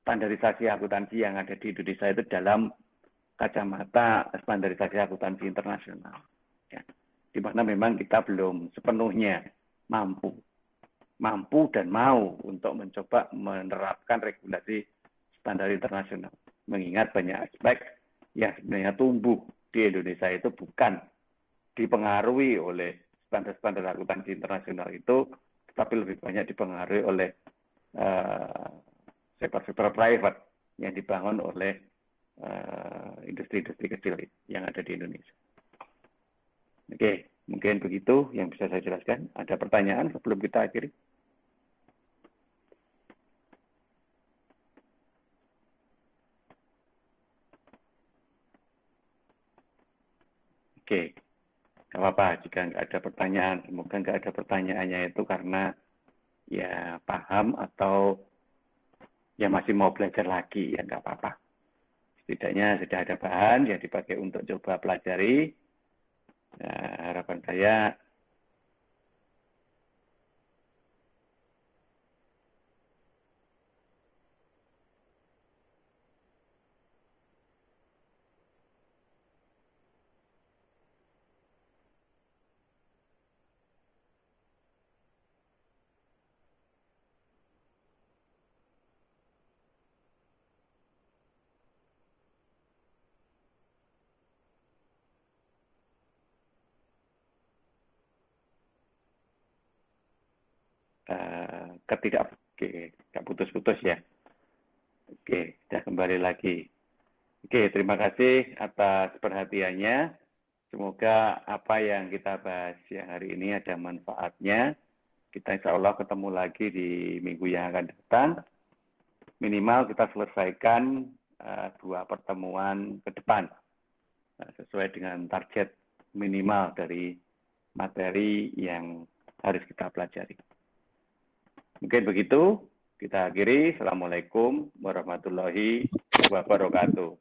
standarisasi akuntansi yang ada di Indonesia itu dalam kacamata standarisasi akuntansi internasional. Ya. Di mana memang kita belum sepenuhnya mampu dan mau untuk mencoba menerapkan regulasi standar internasional. Mengingat banyak aspek yang sebenarnya tumbuh di Indonesia itu bukan dipengaruhi oleh standar-standar akuntansi internasional itu, tapi lebih banyak dipengaruhi oleh sektor-sektor private yang dibangun oleh industri-industri kecil yang ada di Indonesia. Oke, mungkin begitu yang bisa saya jelaskan. Ada pertanyaan sebelum kita akhiri? Oke, nggak apa-apa jika nggak ada pertanyaan. Semoga nggak ada pertanyaannya itu karena ya paham atau ya masih mau belajar lagi, ya nggak apa-apa. Setidaknya sudah ada bahan yang dipakai untuk coba pelajari. Nah, harapan saya nggak putus-putus ya. Oke, sudah kembali lagi. Oke, terima kasih atas perhatiannya. Semoga apa yang kita bahas siang hari ini ada manfaatnya. Kita insya Allah ketemu lagi di minggu yang akan datang. Minimal kita selesaikan 2 pertemuan ke depan. Sesuai dengan target minimal dari materi yang harus kita pelajari. Mungkin begitu, kita akhiri. Assalamualaikum warahmatullahi wabarakatuh.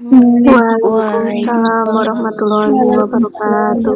Waalaikumsalam warahmatullahi wabarakatuh.